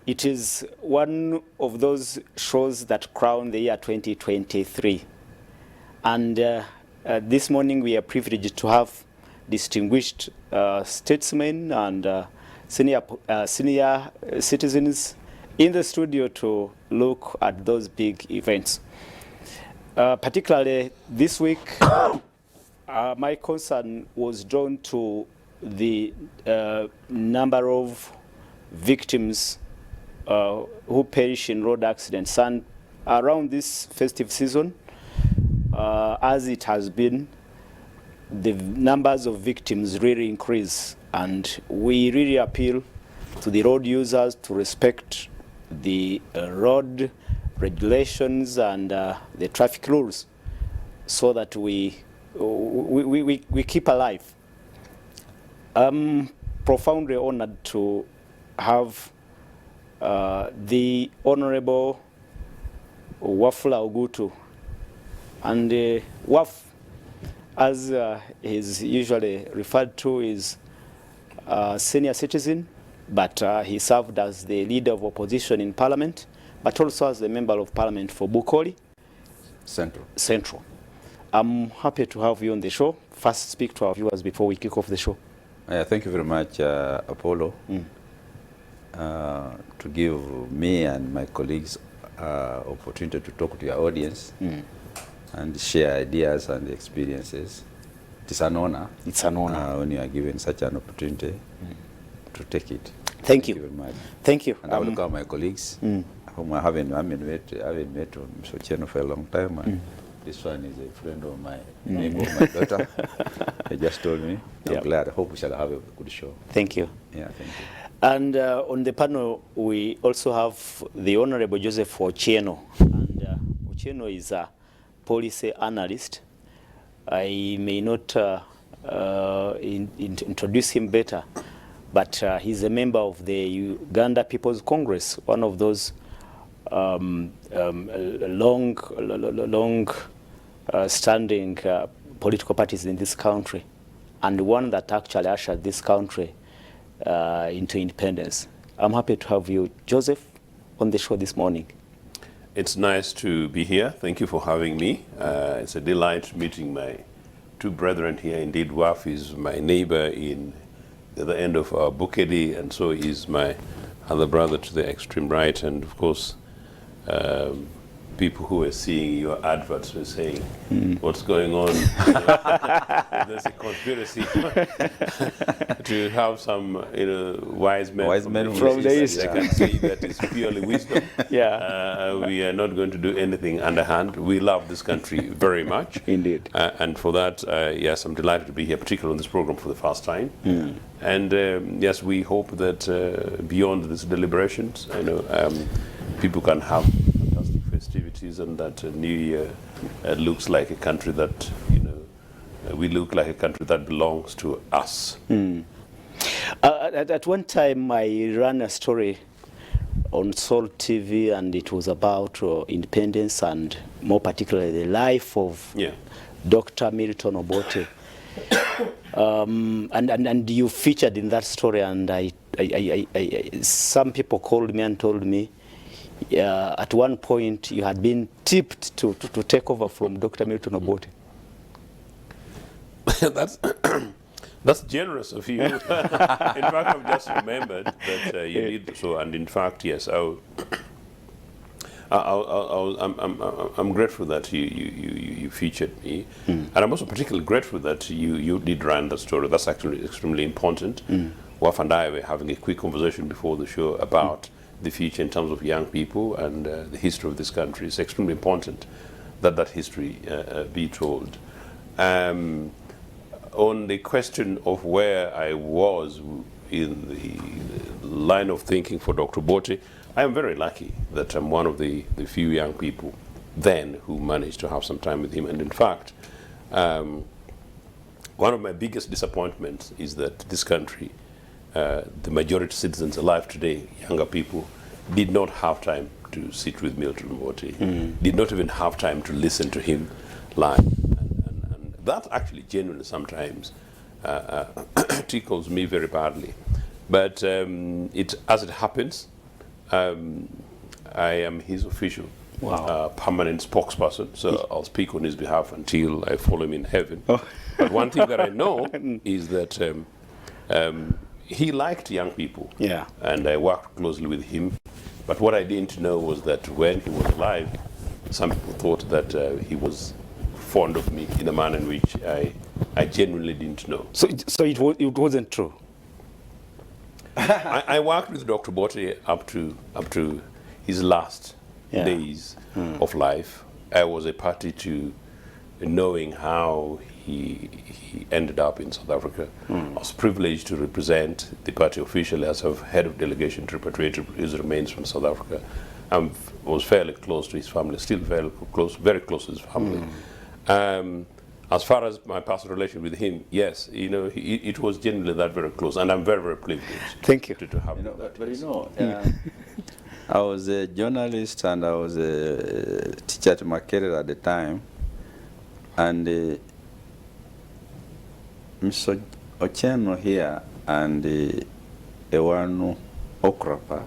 It is one of those shows that crown the year 2023. And this morning we are privileged to have distinguished statesmen and senior citizens in the studio to look at those big events. Particularly this week, my concern was drawn to the number of victims who perish in road accidents. And around this festive season, as it has been, the numbers of victims really increase. And we really appeal to the road users to respect the road regulations and the traffic rules so that we keep alive. I'm profoundly honored to have the Honorable Wafula Ogutu. And Waf, as he's usually referred to, is a senior citizen, but he served as the leader of opposition in Parliament, but also as the member of Parliament for Bukoli Central. I'm happy to have you on the show. First, speak to our viewers before we kick off the show. Thank you very much, Apollo, to give me and my colleagues opportunity to talk to your audience and share ideas and experiences. It's an honor. It's an honor when you are given such an opportunity to take it. Thank you very much. Thank you. And I will look at my colleagues whom I haven't met Mr. Cheno for a long time. And this one is a friend of my name of my daughter. He just told me. I'm glad. I hope we shall have a good show. Thank you. Yeah, thank you. And on the panel, we also have the Honorable Joseph Ochieno. And Ochieno is a policy analyst. I may not introduce him better, but he's a member of the Uganda People's Congress, one of those long-standing political parties in this country, and one that actually ushered this country into independence. I'm happy to have you, Joseph, on the show this morning. It's nice to be here. Thank you for having me. It's a delight meeting my two brethren here. Indeed, Waf is my neighbor in the other end of our Bukedi, and so is my other brother to the extreme right. And of course, people who are seeing your adverts were saying, what's going on? There's a conspiracy to have some, wise men from the East. I can say that it's purely wisdom. We are not going to do anything underhand. We love this country very much. Indeed. And for that, yes, I'm delighted to be here, particularly on this program for the first time. And yes, we hope that beyond these deliberations, people can have fantastic festivities, and that New Year looks like a country that, we look like a country that belongs to us. At one time, I ran a story on Soul TV, and it was about independence, and more particularly the life of Dr. Milton Obote. And you featured in that story, and some people called me and told me at one point you had been tipped to take over from Dr. Milton Obote. That's generous of you. In fact, I've just remembered that you did so, and in fact, yes, I'm grateful that you featured me, and I'm also particularly grateful that you did run the story. That's actually extremely important. Waf and I were having a quick conversation before the show about the future in terms of young people and the history of this country. It's extremely important that that history be told. On the question of where I was in the line of thinking for Dr. Obote, I am very lucky that I'm one of the few young people then who managed to have some time with him. And in fact, one of my biggest disappointments is that this country, the majority citizens alive today, younger people, did not have time to sit with Milton Obote, did not even have time to listen to him live. And that actually genuinely sometimes tickles me very badly. But as it happens, I am his official Wow. permanent spokesperson, so I'll speak on his behalf until I follow him in heaven. But one thing that I know is that he liked young people, Yeah. and I worked closely with him. But what I didn't know was that when he was alive, some people thought that he was fond of me in a manner in which I genuinely didn't know. So it wasn't true. I worked with Dr. Bote up to his last days of life. I was a party to knowing how he ended up in South Africa. I was privileged to represent the party officially as head of delegation to repatriate his remains from South Africa. I was fairly close to his family, still very close to his family. As far as my personal relation with him, yes, it was genuinely that very close, and I'm very, very privileged. Thank you. To have But I was a journalist and I was a teacher at Makerere at the time, and Mr. Ocheno here and Ewanu Okrapa,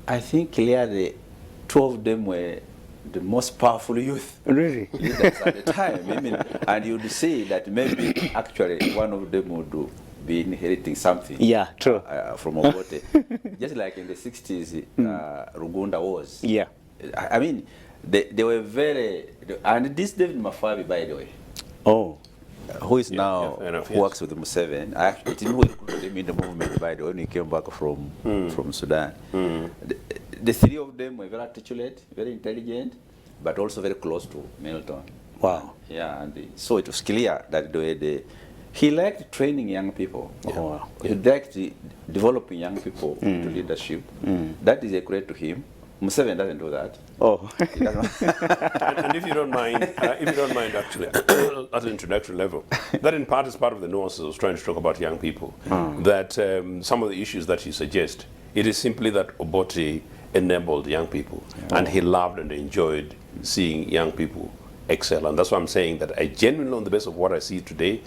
I think clearly 2 of them were the most powerful youth Really? leaders at the time. I mean, and you'd say that maybe actually one of them would be inheriting something. Yeah, true. From Obote. Just like in the 60s, Rugunda was. Yeah. I mean, they were very, and this David Mafabi, by the way, Oh. who is now, fair enough, who works with Museveni. I actually didn't know him in the movement, by the way, when he came back from Sudan. The 3 of them were very articulate, very intelligent, but also very close to Milton. Wow. Yeah, and so it was clear that he liked training young people. Oh, wow. He liked developing young people to leadership. That is a credit to him. Museveni doesn't do that. Oh. He doesn't. and if you don't mind, actually, at an introductory level, that in part is part of the nuances I was trying to talk about young people. That some of the issues that you suggest, it is simply that Obote enabled young people, and he loved and enjoyed seeing young people excel. And that's why I'm saying that I genuinely, on the basis of what I see today,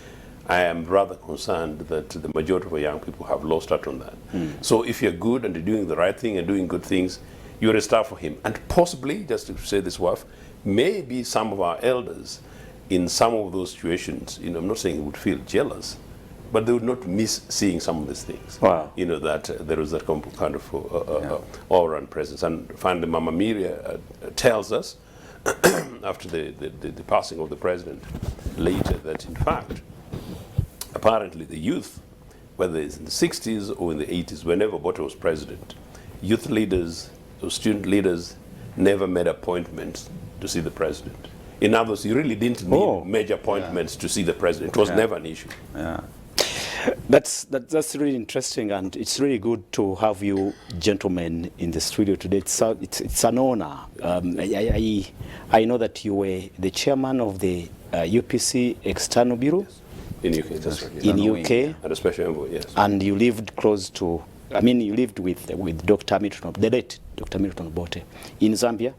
I am rather concerned that the majority of our young people have lost out on that. So if you're good and you're doing the right thing and doing good things, you're a star for him. And possibly, just to say this, Waf, maybe some of our elders in some of those situations, I'm not saying he would feel jealous, but they would not miss seeing some of these things. Wow. That there was that kind of aura and presence. And finally, Mama Miria tells us, after the passing of the president later, that in fact, apparently the youth, whether it's in the 60s or in the 80s, whenever Bote was president, youth leaders or student leaders never made appointments to see the president. In other words, you really didn't need major appointments to see the president. It was never an issue. Yeah. That's really interesting, and it's really good to have you gentlemen in the studio today. It's an honor. I know that you were the chairman of the UPC External Bureau. In UK, that's right. In UK, And a special envoy, yes. and you lived close to, you lived with Dr. Milton, the late Dr. Milton Obote in Zambia.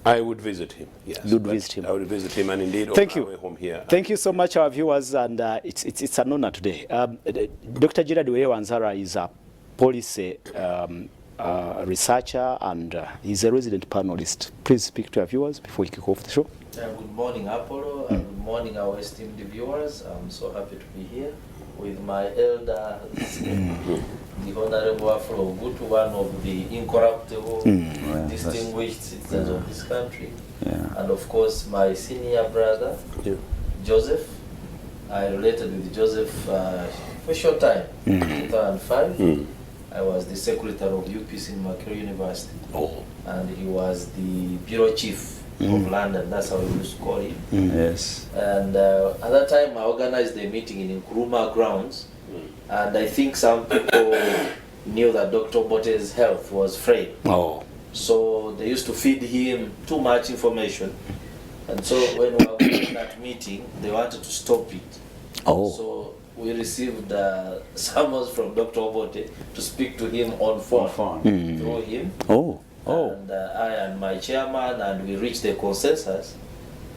I would visit him, yes. You'd visit him. I would visit him, and indeed, Thank on you. my way home here. Thank you so much, our viewers, and it's an honor today. Dr. Gerard Wanzara is a policy researcher, and he's a resident panelist. Please speak to our viewers before we kick off the show. Good morning, Apollo, and good morning, our esteemed viewers. I'm so happy to be here with my elder, the Honorable Afro Ogutu, one of the incorruptible, distinguished citizens of this country. And of course, my senior brother, Joseph. I related with Joseph for a short time, 2005. I was the secretary of UPC in Makerere University. And he was the bureau chief of London, that's how we used to call him. Yes. And at that time, I organized a meeting in Nkrumah grounds, and I think some people knew that Dr. Bote's health was frail. So they used to feed him too much information. And so when we were in that meeting, they wanted to stop it. So we received summons from Dr. Bote to speak to him on phone. Through him. And I and my chairman, and we reached a consensus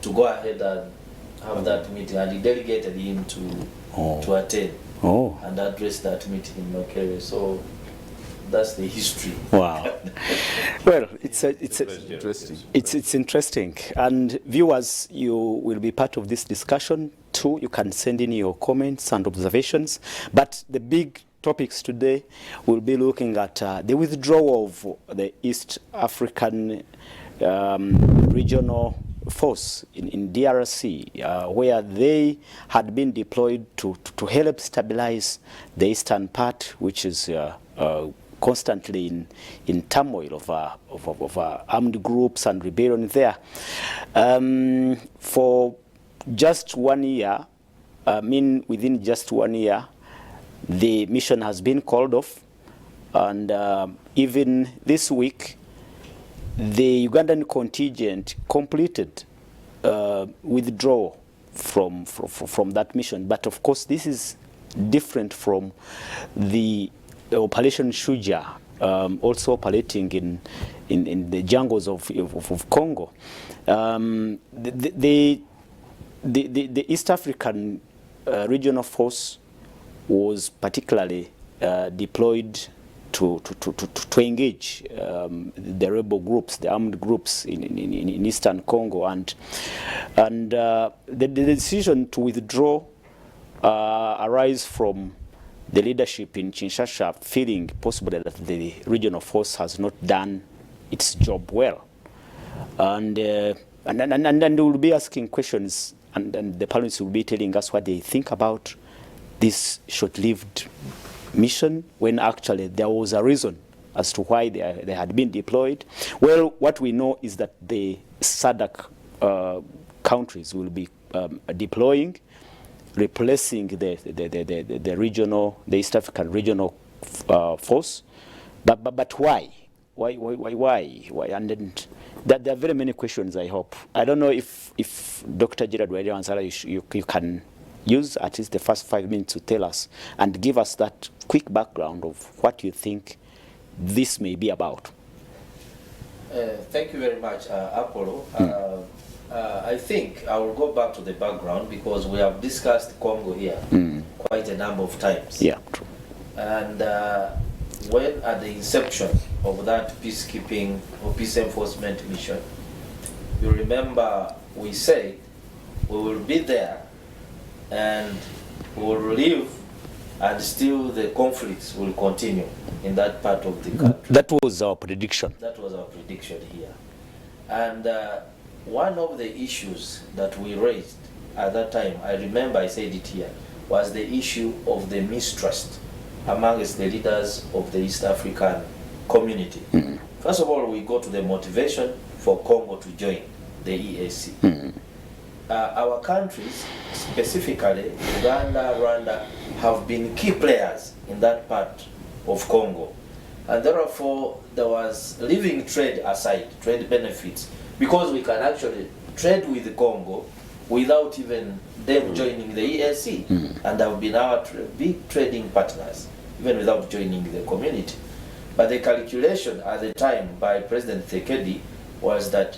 to go ahead and have that meeting, and he delegated him to attend and address that meeting in Makerere. So that's the history. Wow. Well, it's Interesting. It's interesting. And viewers, you will be part of this discussion too. You can send in your comments and observations. But the big topics today will be looking at the withdrawal of the East African regional force in DRC, where they had been deployed to help stabilize the eastern part, which is constantly in turmoil of armed groups and rebellion there. For just 1 year, within just 1 year, the mission has been called off, and even this week, the Ugandan contingent completed withdrawal from that mission. But of course, this is different from the Operation Shuja, also operating in the jungles of Congo. The East African regional force was particularly deployed to engage the rebel groups, the armed groups in eastern Congo, and the decision to withdraw arise from the leadership in Kinshasa feeling possibly that the regional force has not done its job well, and we'll be asking questions, and the parents will be telling us what they think about this short-lived mission, when actually there was a reason as to why they had been deployed. Well, what we know is that the SADC countries will be deploying, replacing the regional, the East African regional force. But why? Why? And then there are very many questions. I hope. I don't know if Dr. Gerard Wansara, you can use at least the first 5 minutes to tell us and give us that quick background of what you think this may be about. Thank you very much, Apollo. I think I will go back to the background because we have discussed Congo here quite a number of times. Yeah, true. And when at the inception of that peacekeeping or peace enforcement mission, you remember we said we will be there and we will live, and still the conflicts will continue in that part of the country. That was our prediction. That was our prediction here. And one of the issues that we raised at that time, I remember I said it here, was the issue of the mistrust amongst the leaders of the East African community. First of all, we go to the motivation for Congo to join the EAC. Our countries, specifically Uganda, Rwanda, have been key players in that part of Congo. And therefore, there was, leaving trade aside, trade benefits, because we can actually trade with the Congo without even them joining the EAC. And have been our big trading partners, even without joining the community. But the calculation at the time by President Tshisekedi was that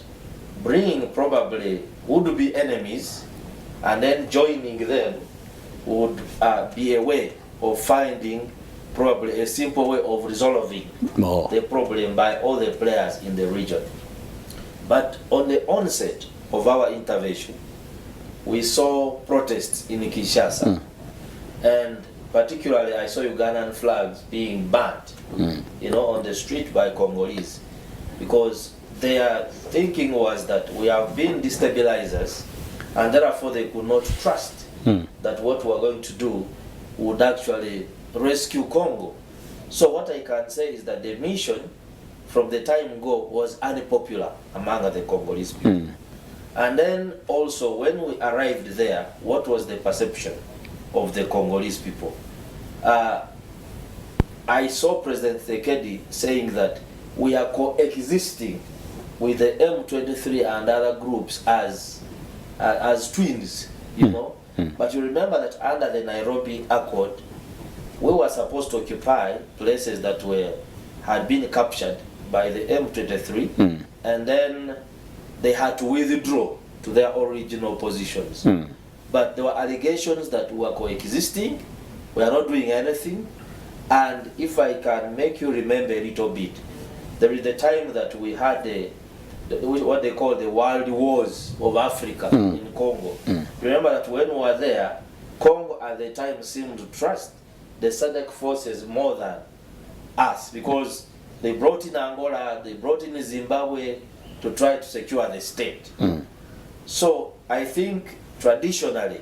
bringing probably would be enemies and then joining them would be a way of finding probably a simple way of resolving the problem by all the players in the region. But on the onset of our intervention, we saw protests in Kinshasa, and particularly I saw Ugandan flags being burnt, on the street by Congolese, because their thinking was that we have been destabilizers, and therefore they could not trust that what we are going to do would actually rescue Congo. So what I can say is that the mission from the time go was unpopular among the Congolese people. And then also when we arrived there, what was the perception of the Congolese people? I saw President Tshisekedi saying that we are coexisting with the M23 and other groups as twins, But you remember that under the Nairobi Accord, we were supposed to occupy places that had been captured by the M23, and then they had to withdraw to their original positions. But there were allegations that we were coexisting, we are not doing anything, And if I can make you remember a little bit, there is the time that we had what they call the World Wars of Africa in Congo. Remember that when we were there, Congo at the time seemed to trust the SADC forces more than us, because they brought in Angola, they brought in Zimbabwe to try to secure the state. So I think traditionally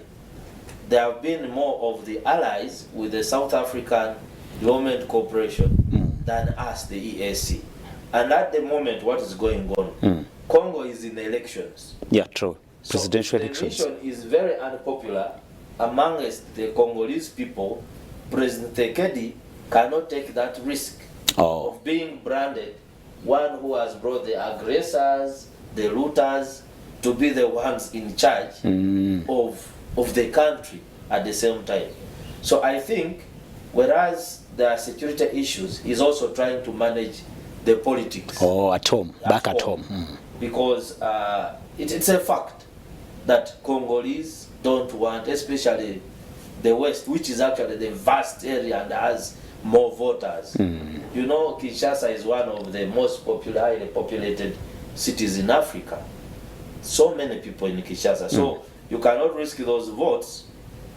there have been more of the allies with the South African Development Corporation than us, the EAC. And at the moment, what is going on? Congo is in elections. Yeah, true. Presidential elections. The nation is very unpopular amongst the Congolese people. President Tshisekedi cannot take that risk of being branded one who has brought the aggressors, the looters, to be the ones in charge of the country at the same time. So I think, whereas there are security issues, he's also trying to manage the politics. At home, back at home. Because it's a fact that Congolese don't want, especially the West, which is actually the vast area and has more voters. You know, Kinshasa is one of the most highly populated cities in Africa. So many people in Kinshasa. So you cannot risk those votes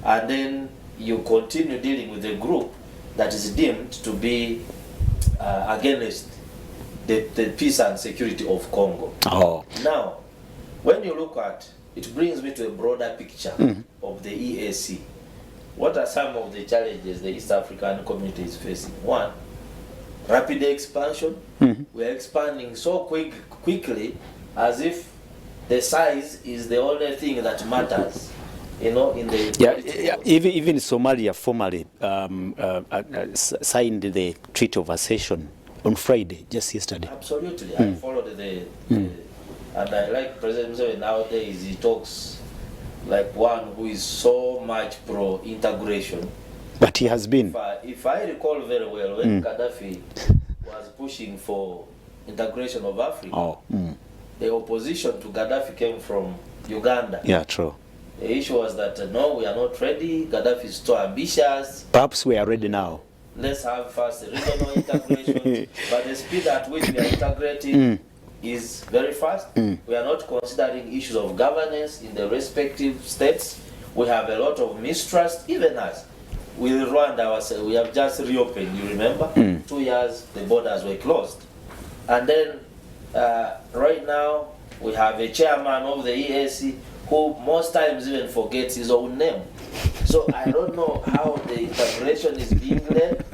and then you continue dealing with a group that is deemed to be against the peace and security of Congo. Now, when you look at it, brings me to a broader picture of the EAC. What are some of the challenges the East African community is facing? One, rapid expansion. We are expanding so quickly as if the size is the only thing that matters. You know, in the even Somalia formally signed the Treaty of Accession on Friday, just yesterday. Absolutely, I followed and I like President Museveni nowadays. He talks like one who is so much pro-integration. But he has been. If I recall very well, when Gaddafi was pushing for integration of Africa, the opposition to Gaddafi came from Uganda. Yeah, true. The issue was that no, we are not ready. Gaddafi is too ambitious. Perhaps we are ready now. Let's have first regional integration. But the speed at which we are integrating is very fast. We are not considering issues of governance in the respective states. We have a lot of mistrust, even as with Rwanda, we have just reopened, you remember? 2 years, the borders were closed. And then right now, we have a chairman of the EAC who most times even forgets his own name. So I don't know how the integration is being led.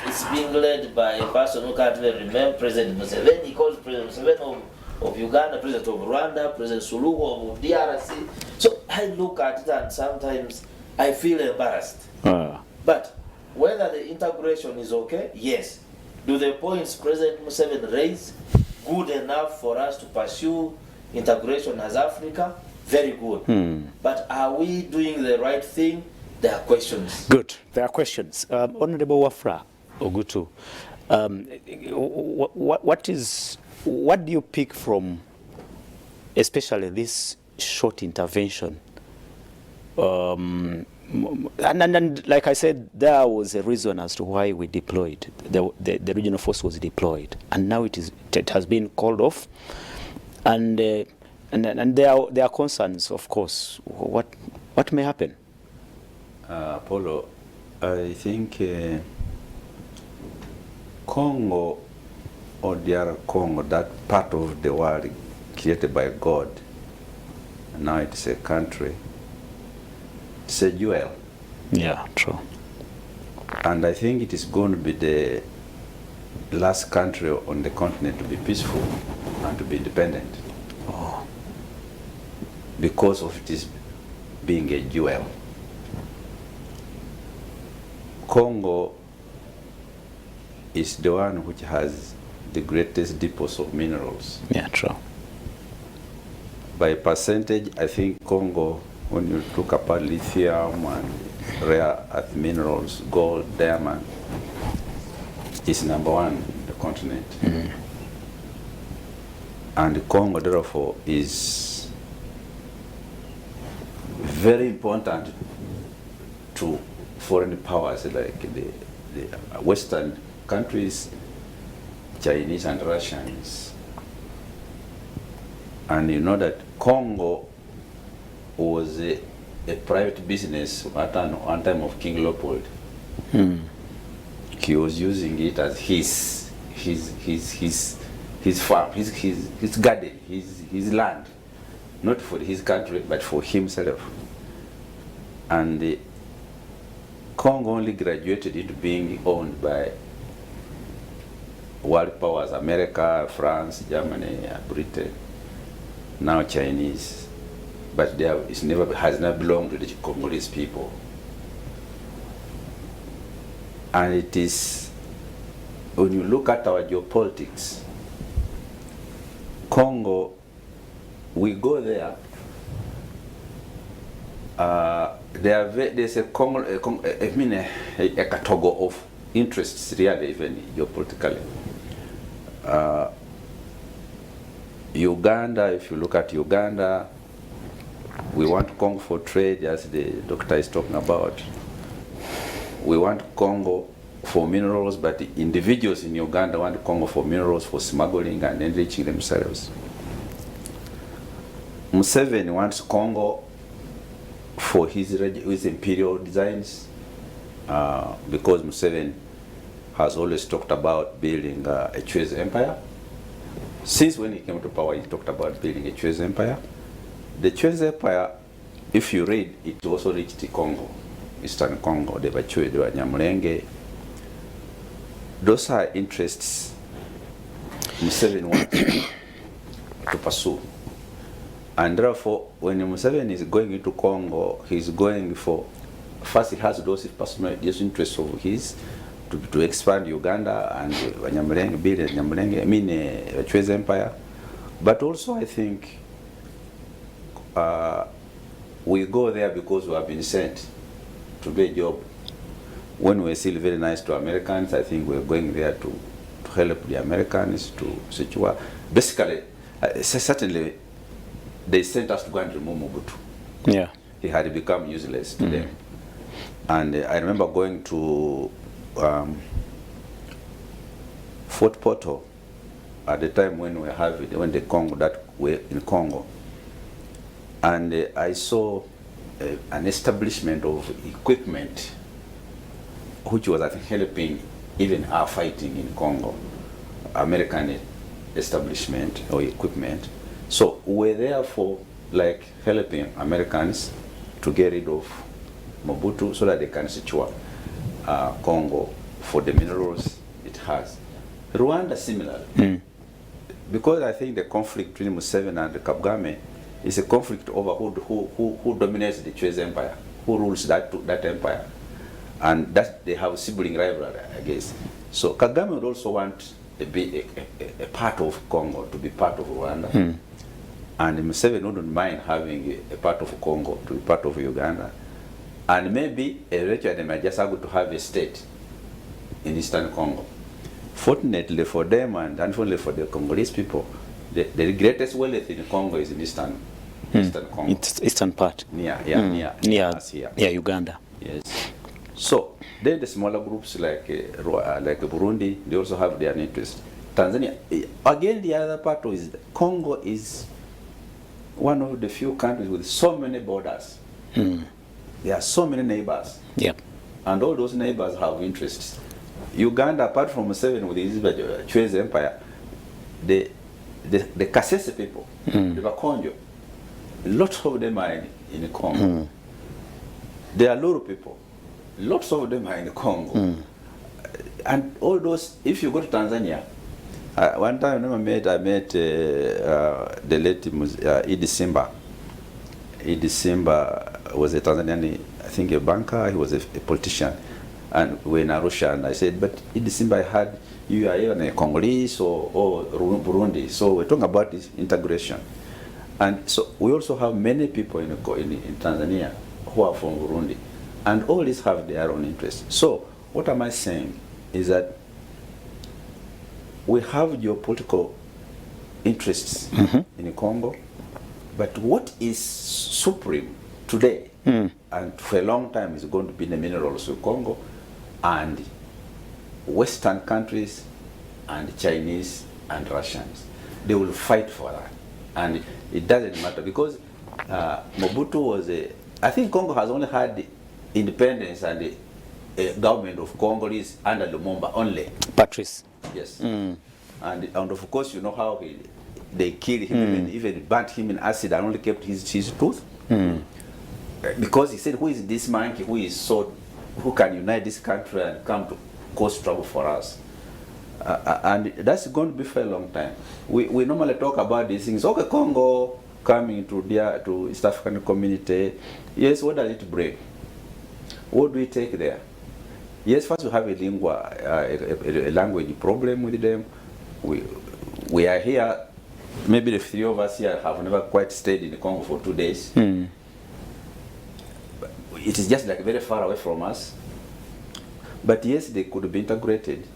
It's being led by a person who can't even remember, President Museveni. He calls President Museveni of Uganda, President of Rwanda, President Suluhu of DRC. So I look at it and sometimes I feel embarrassed. But whether the integration is okay, yes. Do the points President Museveni raised good enough for us to pursue integration as Africa? Very good. But are we doing the right thing? There are questions. Good. There are questions. Honorable Wafra Ogutu, what do you pick from, especially this short intervention? And like I said, there was a reason as to why we deployed. The regional force was deployed, and now it has been called off. And there are concerns, of course. What may happen? Apollo, I think Congo or DR Congo, that part of the world created by God, and now it's a country, it's a jewel. Yeah, true. And I think it is going to be the last country on the continent to be peaceful and to be independent. Because of it is being a jewel. Congo is the one which has the greatest depots of minerals. Yeah, true. By percentage, I think Congo, when you look about lithium and rare earth minerals, gold, diamond, is number one in the continent. And Congo, therefore, is very important to foreign powers like the Western countries, Chinese and Russians. And you know that Congo was a private business at one time of King Leopold. He was using it as his farm, his garden, his land, not for his country but for himself. And Congo only graduated into being owned by world powers: America, France, Germany, Britain, now Chinese. But has never belonged to the Congolese people. And it is, when you look at our geopolitics, Congo, we go there, there's a category of interests really, even geopolitically. Uganda, if you look at Uganda, we want Congo for trade, as the doctor is talking about. We want Congo for minerals, but the individuals in Uganda want Congo for minerals, for smuggling and enriching themselves. Museveni wants Congo for his imperial designs, because Museveni has always talked about building a Chwez empire. Since when he came to power, he talked about building a Chwez empire. The Chwez empire, if you read, it also reached the Congo, Eastern Congo, the Bachwe, the Nyamulenge. Those are interests Museveni wants to pursue. And therefore, when Museveni is going into Congo, he's going for, first he has those personal interests of his, to expand Uganda and Nyamulenge, build Nyamulenge, Chwez empire. But also I think we go there because we have been sent to do a job. When we're still very nice to Americans, I think we're going there to help the Americans to secure. Basically, certainly, they sent us to go and remove Mobutu. Yeah. He had become useless to them. And I remember going to Fort Portal at the time when we have it, when the Congo, that way in Congo. And I saw an establishment of equipment which was, I think, helping even our fighting in Congo, American establishment or equipment. So we're there for like helping Americans to get rid of Mobutu so that they can secure Congo for the minerals it has. Rwanda similarly, because I think the conflict between Museveni and Kagame is a conflict over who dominates the Chwez empire, who rules that empire, and that they have sibling rivalry, I guess. So Kagame would also want to be a part of Congo, to be part of Rwanda, and Museveni wouldn't mind having a part of Congo to be part of Uganda, and maybe eventually they might just have to have a state in Eastern Congo. Fortunately for them, and unfortunately for the Congolese people, the greatest wealth in Congo is in Eastern Congo. It's eastern part. Near Uganda. Yes. So then the smaller groups like Burundi, they also have their interest. Tanzania, again, the other part is Congo is one of the few countries with so many borders. There are so many neighbors. Yep. And all those neighbors have interests. Uganda, apart from Museveni with his Chwez empire, the Kasese people, the Bakonjo, lots of them are in Congo. There are Luru people, lots of them are in Congo. And all those, if you go to Tanzania, one time I met the late Idi Simba. Idi Simba was a Tanzanian, I think a banker, he was a politician. And we're in Arusha, and I said, but Idi Simba, I heard you are even a Congolese or Burundi. So we're talking about this integration. And so we also have many people in Tanzania who are from Burundi. And all these have their own interests. So what am I saying is that we have geopolitical interests in Congo, but what is supreme today, and for a long time is going to be the minerals of Congo and Western countries and Chinese and Russians. They will fight for that. And it doesn't matter because Mobutu was I think Congo has only had independence and the government of Congolese under Lumumba only. Patrice. Yes. And of course, you know how they killed him, even burnt him in acid and only kept his tooth. Because he said, who is this monkey who can unite this country and come to cause trouble for us? And that's going to be for a long time. We normally talk about these things. Okay, Congo coming to East African community. Yes, what does it bring? What do we take there? Yes, first we have a language problem with them. We are here, maybe the three of us here have never quite stayed in the Congo for 2 days. It is just like very far away from us. But yes, they could be integrated.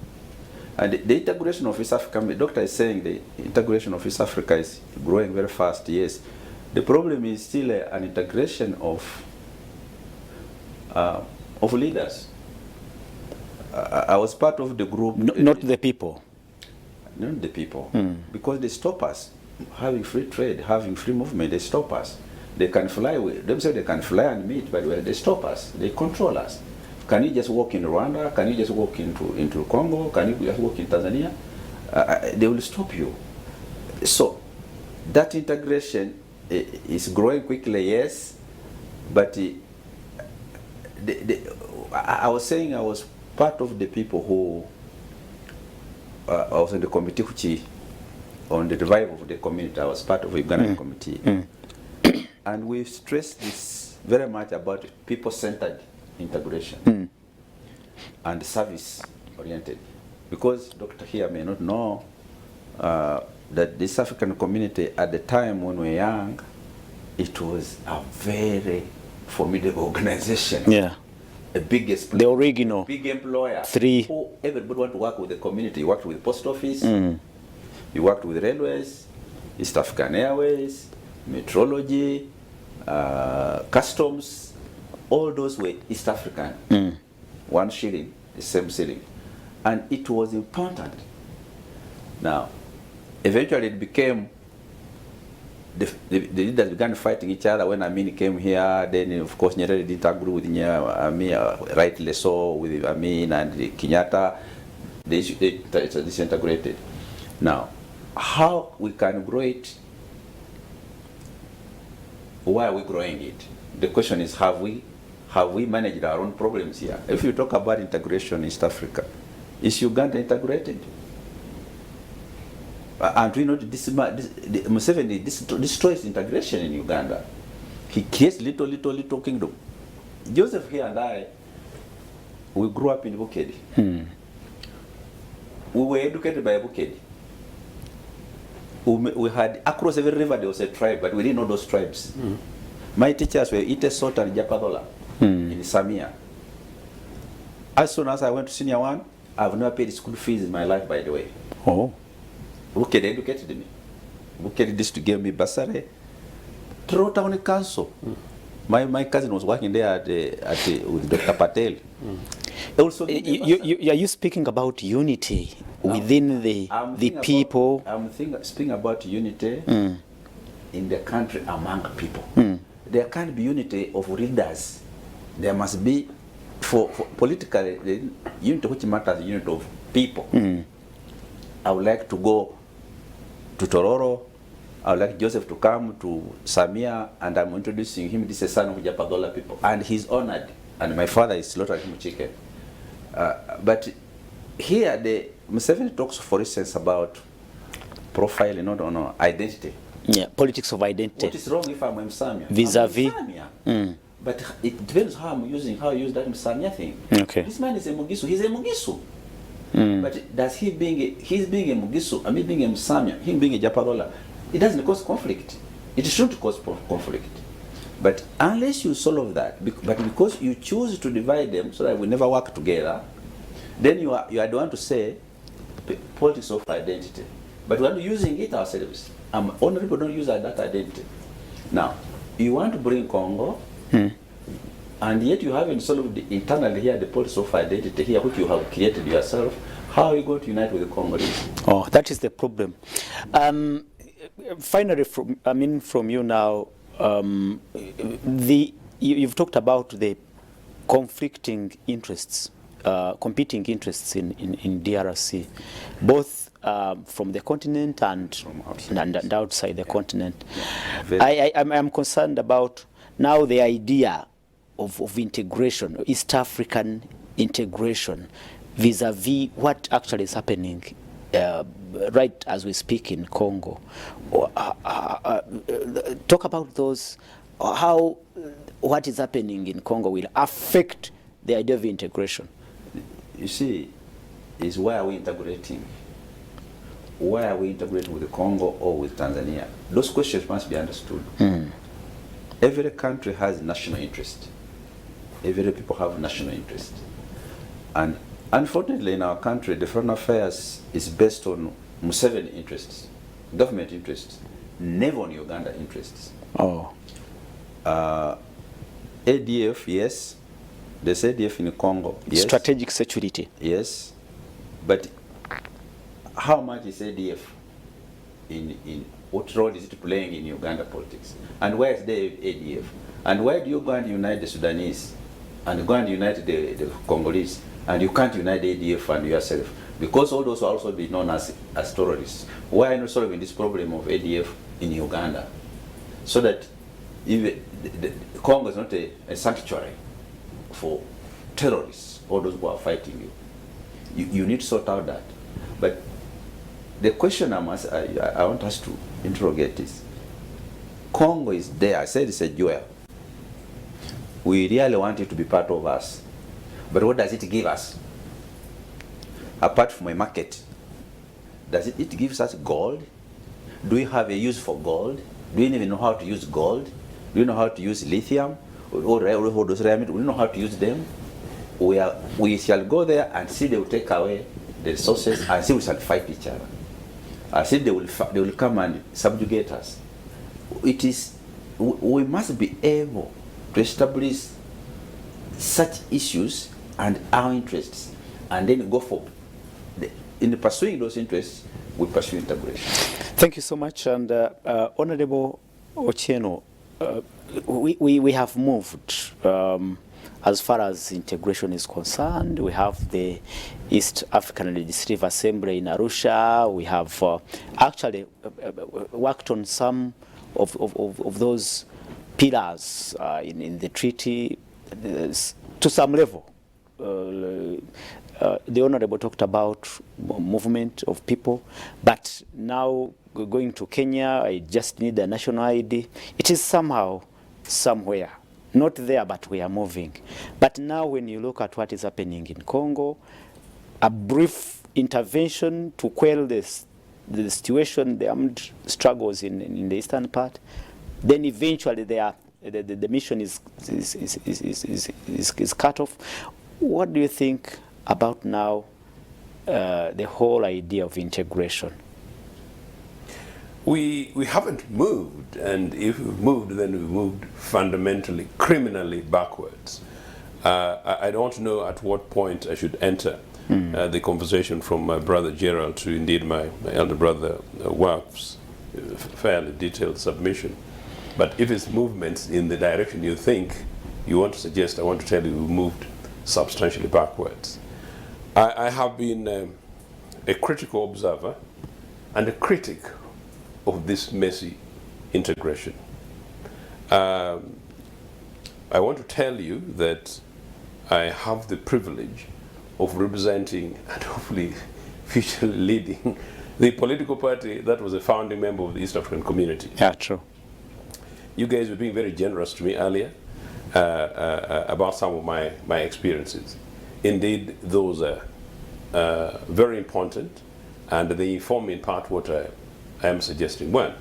And the integration of East Africa, the doctor is saying the integration of East Africa is growing very fast, yes. The problem is still an integration of leaders. I was part of the group. Not the people. Not the people. Because they stop us. Having free trade, having free movement, they stop us. They can fly, themselves they can fly and meet, but they stop us. They control us. Can you just walk in Rwanda? Can you just walk into Congo? Can you just walk in Tanzania? They will stop you. So that integration is growing quickly, yes, but I was saying I was part of the people who I was in the committee which on the revival of the community. I was part of the Ugandan committee. And we stressed this very much about people-centered integration and service-oriented. Because Dr. here may not know that this African community at the time when we were young, it was a very formidable organization. Yeah. The biggest, the original big employer. Who everybody want to work with the community. You worked with post office, you worked with railways, East African Airways, metrology, customs, all those were East African. 1 shilling, the same shilling. And it was important. Now, eventually it became, the leaders began fighting each other. When Amin came here, then of course Nyerere didn't agree with Amin, rightly so, with Amin and Kenyatta. They disintegrated. Now, how we can grow it? Why are we growing it? The question is, have we managed our own problems here? If you talk about integration in East Africa, is Uganda integrated? And we know Museveni destroys integration in Uganda. He creates little kingdom. Joseph here and I, we grew up in Bukedi. We were educated by Bukedi. We had, across every river there was a tribe, but we didn't know those tribes. My teachers were Ite Sota and Japadola in Samia. As soon as I went to senior 1, I've never paid school fees in my life, by the way. Oh. Bukedi educated me. Bukedi used to give me bursary. Through town council. My cousin was working there with Dr. Patel. Also, are you speaking about unity within the people? I'm speaking about unity in the country among people. There can't be unity of leaders. There must be, for politically, the unity which matters, the unity of people. I would like to go to Tororo. I would like Joseph to come to Samia, and I'm introducing him. This is a son of Japadola people, and he's honored. And my father is slaughtering him chicken. But here, the Museveni talks, for instance, about profiling, not identity. Yeah, politics of identity. What is wrong if I'm Msamia? Vis-a-vis. But it depends how I use that Msamia thing. Okay. This man is a Mugisu. He's a Mugisu. But does he's being a Mugisu, I mean being a Msamia, him being a Japadola, it doesn't cause conflict. It shouldn't cause conflict. But unless you solve that, but because you choose to divide them so that we never work together, then you are the one to say politics of identity. But we are not using it ourselves. Honorable don't use that identity. Now, you want to bring Congo, and yet you haven't solved internally here the politics of identity here, which you have created yourself. How are you going to unite with the Congolese? Oh, that is the problem. Finally, from you now, you've talked about the conflicting interests, competing interests in DRC, both from the continent and outside the continent. Yeah. I'm concerned about now the idea of integration, East African integration, vis-a-vis what actually is happening right as we speak in Congo. Talk about those, how what is happening in Congo will affect the idea of integration. You see, is where are we integrating? Where are we integrating with the Congo or with Tanzania? Those questions must be understood. Every country has national interest. Every people have national interest. And unfortunately in our country, the foreign affairs is based on Museveni interests, government interests, never on Uganda interests. Oh. ADF, yes. There's ADF in Congo, yes. Strategic security. Yes. But how much is ADF in what role is it playing in Uganda politics? And where is the ADF? And why do you go and unite the Sudanese and go and unite the Congolese, and you can't unite the ADF and yourself? Because all those will also be known as terrorists. Why are you not solving this problem of ADF in Uganda? So that even the Congo is not a sanctuary for terrorists, all those who are fighting you. You need to sort out that. But the question I want us to interrogate is, Congo is there. I said it's a jewel. We really want it to be part of us. But what does it give us? Apart from a market, does it gives us gold? Do we have a use for gold? Do we even know how to use gold? Do we know how to use lithium? Or those do we know how to use them? We shall go there and see they will take away the resources and see we shall fight each other. I see they will come and subjugate us. We must be able to establish such issues and our interests, and then go for in pursuing those interests, we pursue integration. Thank you so much. And Honorable Ochieno, we have moved as far as integration is concerned. We have the East African Legislative Assembly in Arusha. We have actually worked on some of those pillars in the treaty to some level. The Honorable talked about movement of people, but now going to Kenya, I just need a national ID. It is somehow, somewhere, not there, but we are moving. But now when you look at what is happening in Congo, a brief intervention to quell the situation, the armed struggles in the eastern part, then eventually the mission is cut off. What do you think about now the whole idea of integration? We haven't moved, and if we've moved, then we've moved fundamentally, criminally backwards. I don't know at what point I should enter the conversation from my brother Gerald to indeed my elder brother Waf's fairly detailed submission. But if it's movements in the direction you think you want to suggest, I want to tell you we've moved substantially backwards. I have been a critical observer and a critic of this messy integration. I want to tell you that I have the privilege of representing and hopefully future leading the political party that was a founding member of the East African community. Yeah, true. You guys were being very generous to me earlier about some of my experiences. Indeed, those are very important, and they inform in part what I am suggesting. One,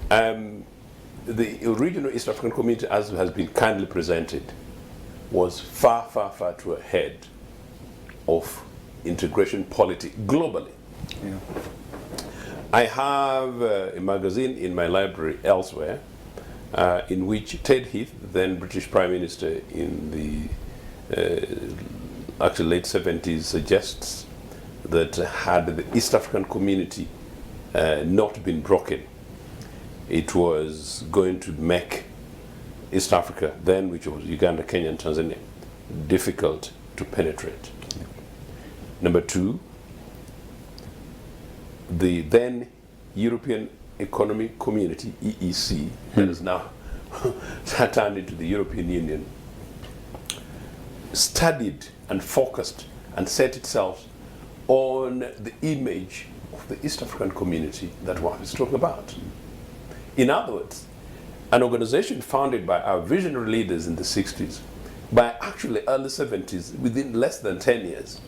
the regional East African community, as has been kindly presented, was far, far, far too ahead of integration politics globally. Yeah. I have a magazine in my library elsewhere in which Ted Heath, then British Prime Minister in the actually late 70s, suggests that had the East African community not been broken, it was going to make East Africa, then which was Uganda, Kenya, and Tanzania, difficult to penetrate. Number two, the then European Economic Community, EEC, that is now turned into the European Union, studied and focused and set itself on the image of the East African community that one is talking about. In other words, an organization founded by our visionary leaders in the 60s, by actually early 70s, within less than 10 years,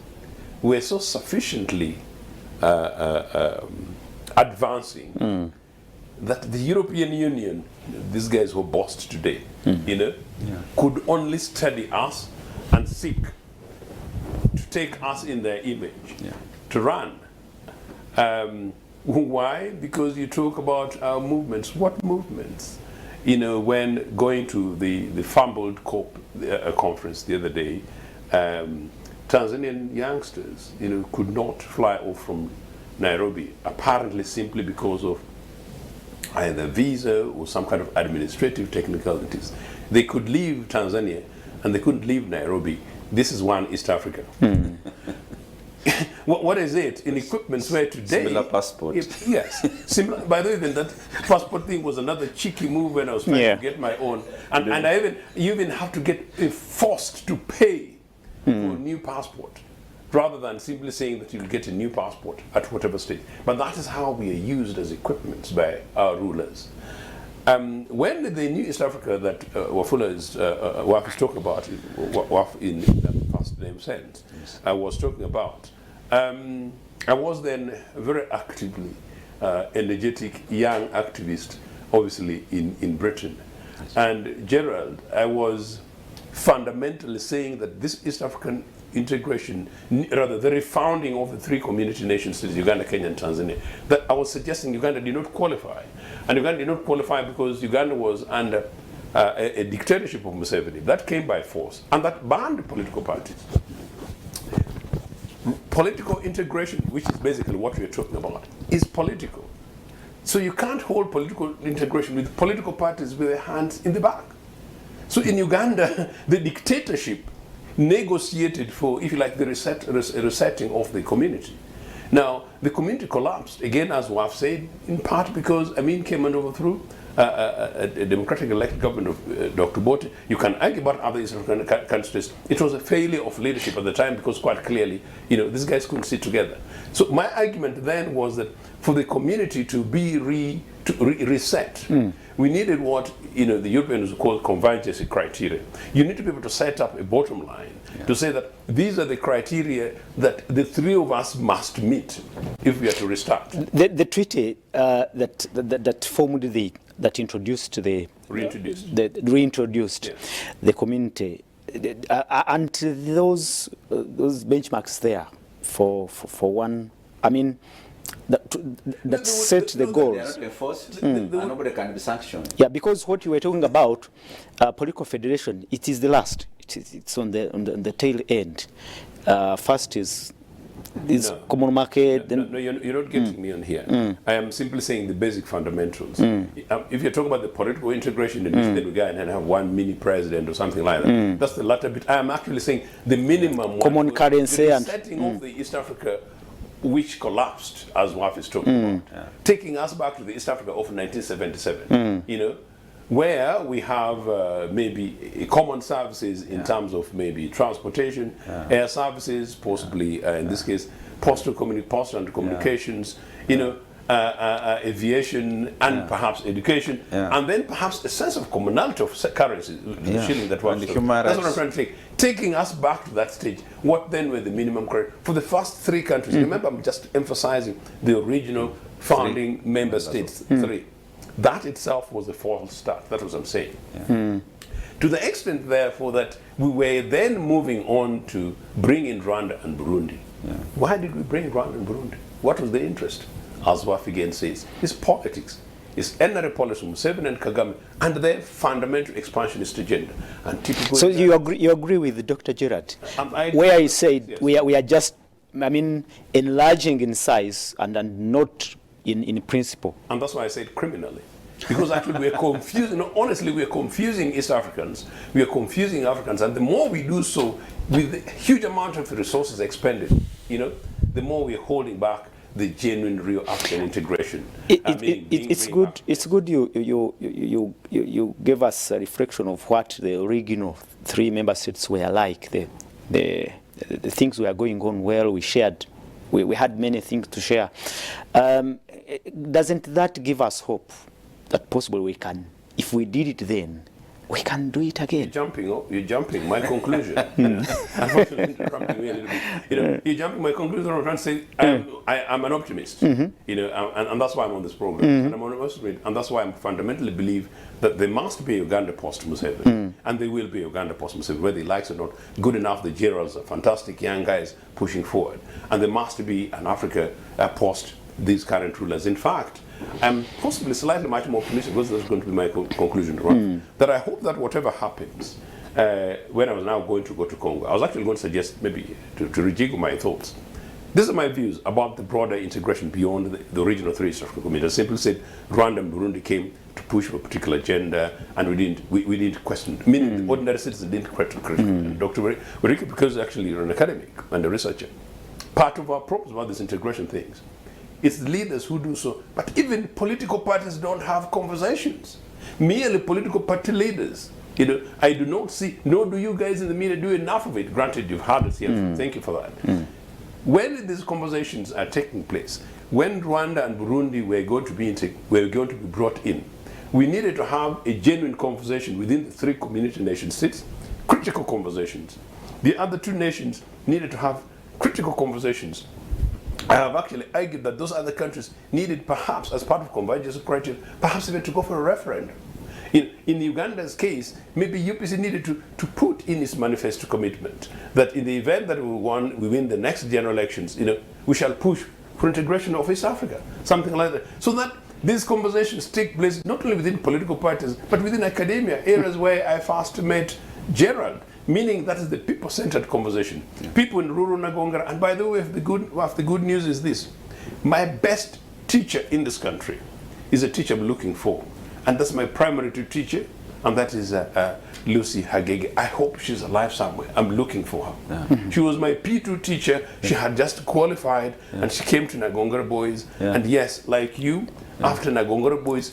were so sufficiently advancing that the European Union, these guys who boast today, could only study us and seek to take us in their image, to run. Why? Because you talk about our movements. What movements? When going to the Fumbled conference the other day, Tanzanian youngsters, could not fly off from Nairobi, apparently simply because of either visa or some kind of administrative technicalities. They could leave Tanzania and they couldn't leave Nairobi. This is one East Africa. What is it? In equipment where today... Similar passport. Yes. Similar. By the way, then that passport thing was another cheeky move when I was trying to get my own. And you even have to get forced to pay for a new passport, rather than simply saying that you'll get a new passport at whatever stage. But that is how we are used as equipments by our rulers. When the new East Africa that Wafula is talking about, in that first name sense, I was talking about, I was then very actively energetic young activist, obviously in Britain. And Gerald, I was fundamentally saying that this East African integration, rather the refounding of the three community nation states, Uganda, Kenya, and Tanzania, that I was suggesting Uganda did not qualify. And Uganda did not qualify because Uganda was under a dictatorship of Museveni. That came by force, and that banned political parties. Political integration, which is basically what we're talking about, is political. So you can't hold political integration with political parties with their hands in the back. So in Uganda, the dictatorship negotiated for, if you like, the resetting of the community. Now, the community collapsed, again, as Waf said, in part because Amin came and overthrew a democratic elected government of Dr. Bote. You can argue about other East African countries. It was a failure of leadership at the time because quite clearly, these guys couldn't sit together. So my argument then was that for the community to be reset, we needed what the Europeans call convergence criteria. You need to be able to set up a bottom line to say that these are the criteria that the three of us must meet if we are to restart. The treaty that formed that introduced reintroduced the community, and those benchmarks there for one. I mean, that set the goals. They are not enforced, and nobody can be sanctioned. Yeah, because what you were talking about, political federation, it is the last. It's on the tail end. First is this common market. No, you're not getting me on here. I am simply saying the basic fundamentals. If you're talking about the political integration, then we go and have one mini president or something like that. That's the latter bit. I am actually saying the minimum common currency and setting of the East Africa, which collapsed, as Waf is talking about, taking us back to the East Africa of 1977. Where we have maybe common services in terms of maybe transportation, air services, possibly in this case, postal and communications, aviation, and perhaps education, and then perhaps a sense of commonality of currency, the shilling that was. That's what I'm trying to say. Taking us back to that stage, what then were the minimum criteria for the first three countries? Remember, I'm just emphasizing the original founding member states, three. That itself was a false start. That's what I'm saying. To the extent, therefore, that we were then moving on to bring in Rwanda and Burundi. Why did we bring Rwanda and Burundi? What was the interest? As Waf again says, it's politics. is NRA policy, Museveni and Kagame, and their fundamental expansionist agenda. And typical. So you agree with Dr. Gerard, where he said yes. we are just, I mean, enlarging in size and not in principle. And that's why I said criminally. Because actually we are confusing, no, honestly, we are confusing East Africans, we are confusing Africans, and the more we do so, with the huge amount of resources expended, you know, the more we are holding back the genuine, real African integration. It's good. It's good you gave us a reflection of what the original 3 member states were like. The things were going on well. We shared. We had many things to share. Doesn't that give us hope that possibly we can, if we did it then, we can do it again? You're jumping my conclusion. Unfortunately, interrupting me a little bit. You know, you're jumping my conclusion. I'm trying to say I'm an optimist. You know, and that's why I'm on this program. And I'm an optimist, and that's why I fundamentally believe that there must be Uganda post Museveni, and there will be Uganda post Museveni, whether he likes it or not. Good enough. The generals are fantastic young guys pushing forward, and there must be an Africa post these current rulers. In fact, I'm possibly slightly much more optimistic, because that's going to be my conclusion, right? That I hope that whatever happens, when I was now going to go to Congo, I was actually going to suggest maybe to rejiggle my thoughts. These are my views about the broader integration beyond the original 3 East African communities. I simply said Rwanda and Burundi came to push for a particular agenda, and we didn't question, meaning the ordinary citizens didn't question. Dr. Werike, because actually you're an academic and a researcher, part of our problems about these integration things, it's the leaders who do so. But even political parties don't have conversations. Merely political party leaders. You know, I do not see, nor do you guys in the media do enough of it. Granted, you've had it here. Thank you for that. When these conversations are taking place, when Rwanda and Burundi were going to be brought in, we needed to have a genuine conversation within the 3 community nation states, critical conversations. The other 2 nations needed to have critical conversations. I have actually argued that those other countries needed, perhaps as part of convergence criteria, perhaps even to go for a referendum. In Uganda's case, maybe UPC needed to put in its manifesto commitment that in the event that we win the next general elections, you know, we shall push for integration of East Africa, something like that. So that these conversations take place not only within political parties, but within academia, areas where I first met Gerald. Meaning that is the people-centered conversation. People in rural Nagongara, and by the way, the good news is this. My best teacher in this country is a teacher I'm looking for. And that's my primary teacher, and that is Lucy Hagege. I hope she's alive somewhere. I'm looking for her. She was my P2 teacher. She had just qualified, and she came to Nagongara Boys. And yes, like you, after Nagongara Boys,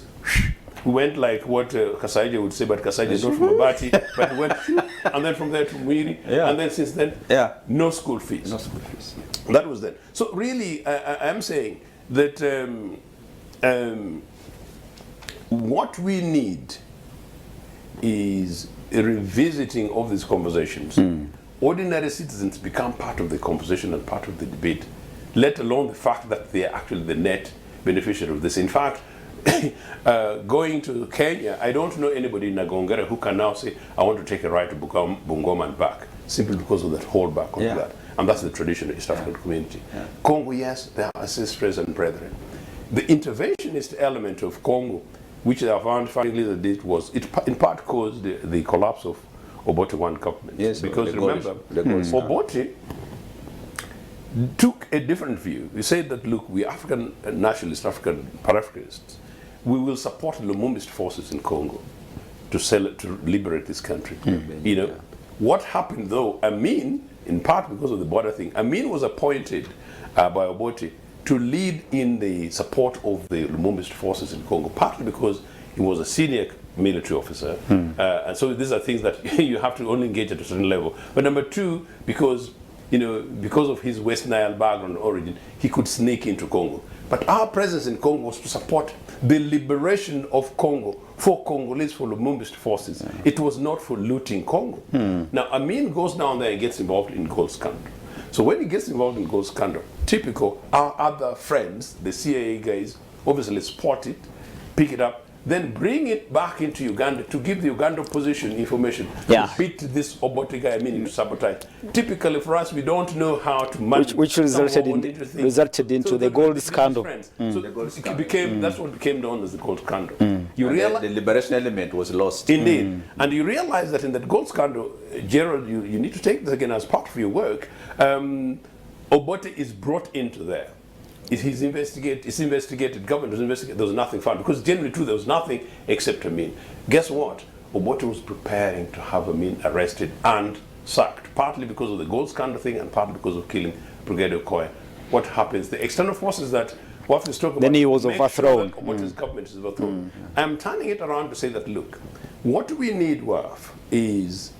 we went like what Kasaija would say, but Kasaija is not from Abati, but we went, and then from there to Mwiri, and then since then, no school fees. No school fees. That was then. So really, I'm saying that what we need is a revisiting of these conversations. Ordinary citizens become part of the conversation and part of the debate, let alone the fact that they are actually the net beneficiary of this. In fact, going to Kenya, I don't know anybody in Nagongara who can now say, I want to take a ride to Bungoma and back, simply because of that holdback on that. And that's the traditional East African community. Congo, yes, they are sisters and brethren. The interventionist element of Congo, which I found finally that it was, it in part caused the collapse of Obote one government. Yes, because remember, Obote took a different view. We said that, look, we African nationalists, African Pan-Africanists, we will support Lumumbist forces in Congo to liberate this country. You know, what happened though, Amin, in part because of the border thing, Amin was appointed by Obote to lead in the support of the Lumumbist forces in Congo, partly because he was a senior military officer, and so these are things that you have to only engage at a certain level. But number 2, because you know, because of his West Nile background origin, he could sneak into Congo. But our presence in Congo was to support the liberation of Congo for Congolese, for Lumumbist forces. It was not for looting Congo. Now, Amin goes down there and gets involved in gold scandal. So when he gets involved in gold scandal, typical, our other friends, the CIA guys, obviously spot it, pick it up, then bring it back into Uganda to give the Uganda opposition information Yeah. to beat this Obote guy, meaning to sabotage. Typically for us, we don't know how to manage. Which resulted into the gold scandal. So it became, that's what became known as the gold scandal. You And realize the liberation element was lost. Indeed. And you realize that in that gold scandal, Gerald, you need to take this again as part of your work. Obote is brought into there. It's investigated, government was investigated, there was nothing found. Because generally true, there was nothing except Amin. Guess what? Obote was preparing to have Amin arrested and sacked, partly because of the gold scandal thing and partly because of killing Brigadier Okoye. What happens? The external forces that Waf is talking about, then he was overthrown. Sure Obote's government is overthrown. I'm turning it around to say that, look, what we need, Waf, is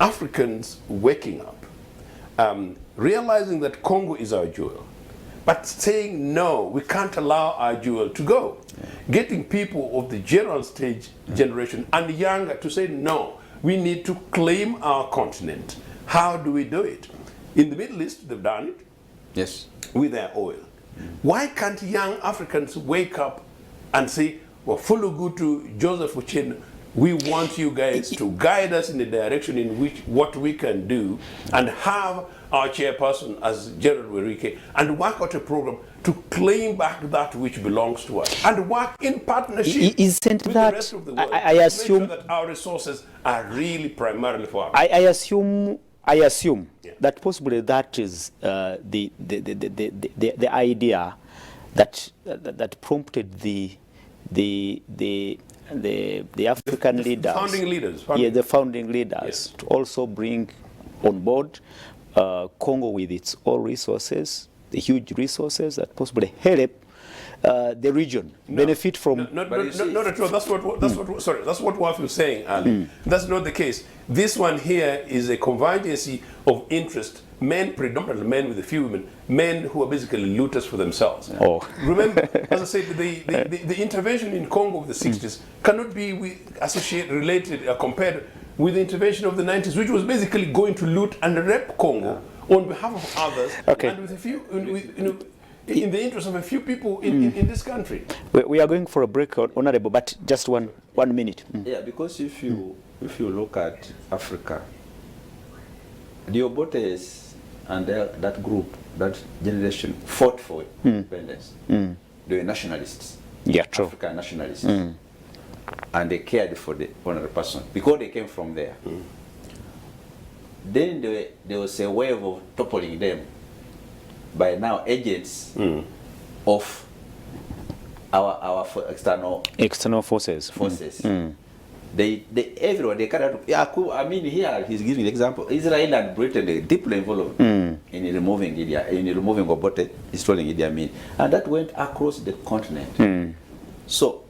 Africans waking up, realizing that Congo is our jewel, but saying, no, we can't allow our jewel to go. Getting people of the Gerald stage generation and younger to say, no, we need to claim our continent. How do we do it? In the Middle East, they've done it. Yes. With their oil. Why can't young Africans wake up and say, well, Fulugutu, Joseph Uchenna, we want you guys to guide us in the direction in which what we can do, and have our chairperson as Gerald Werike, and work out a program to claim back that which belongs to us, and work in partnership Isn't with that, the rest of the world I to assume, make sure that our resources are really primarily for our I assume Yeah. that possibly that is the idea that prompted the African leaders, founding leaders, the founding leaders, Yes. to also bring on board Congo with its own resources, the huge resources that possibly help the region benefit from. Not at all. That's what Waf is saying, Ali. That's not the case. This one here is a convergence of interest. Men, predominantly men with a few women, men who are basically looters for themselves. Oh. Remember, as I said, the intervention in Congo of the 60s cannot be related, compared with the intervention of the 90s, which was basically going to loot and rape Congo on behalf of others, Okay. and with a few, in the interest of a few people in this country. We are going for a break, Honorable, but just one minute. Yeah, because if you look at Africa, the Obotes and that group, that generation fought for independence. They were nationalists. Yeah, true. African nationalists. And they cared for the honorable person because they came from there. Then there was a wave of toppling them by now agents of our External forces. They everyone they carried out. Yeah, I mean here he's giving the example. Israel and Britain they deeply involved in removing Obote, installing Idi Amin, and that went across the continent. So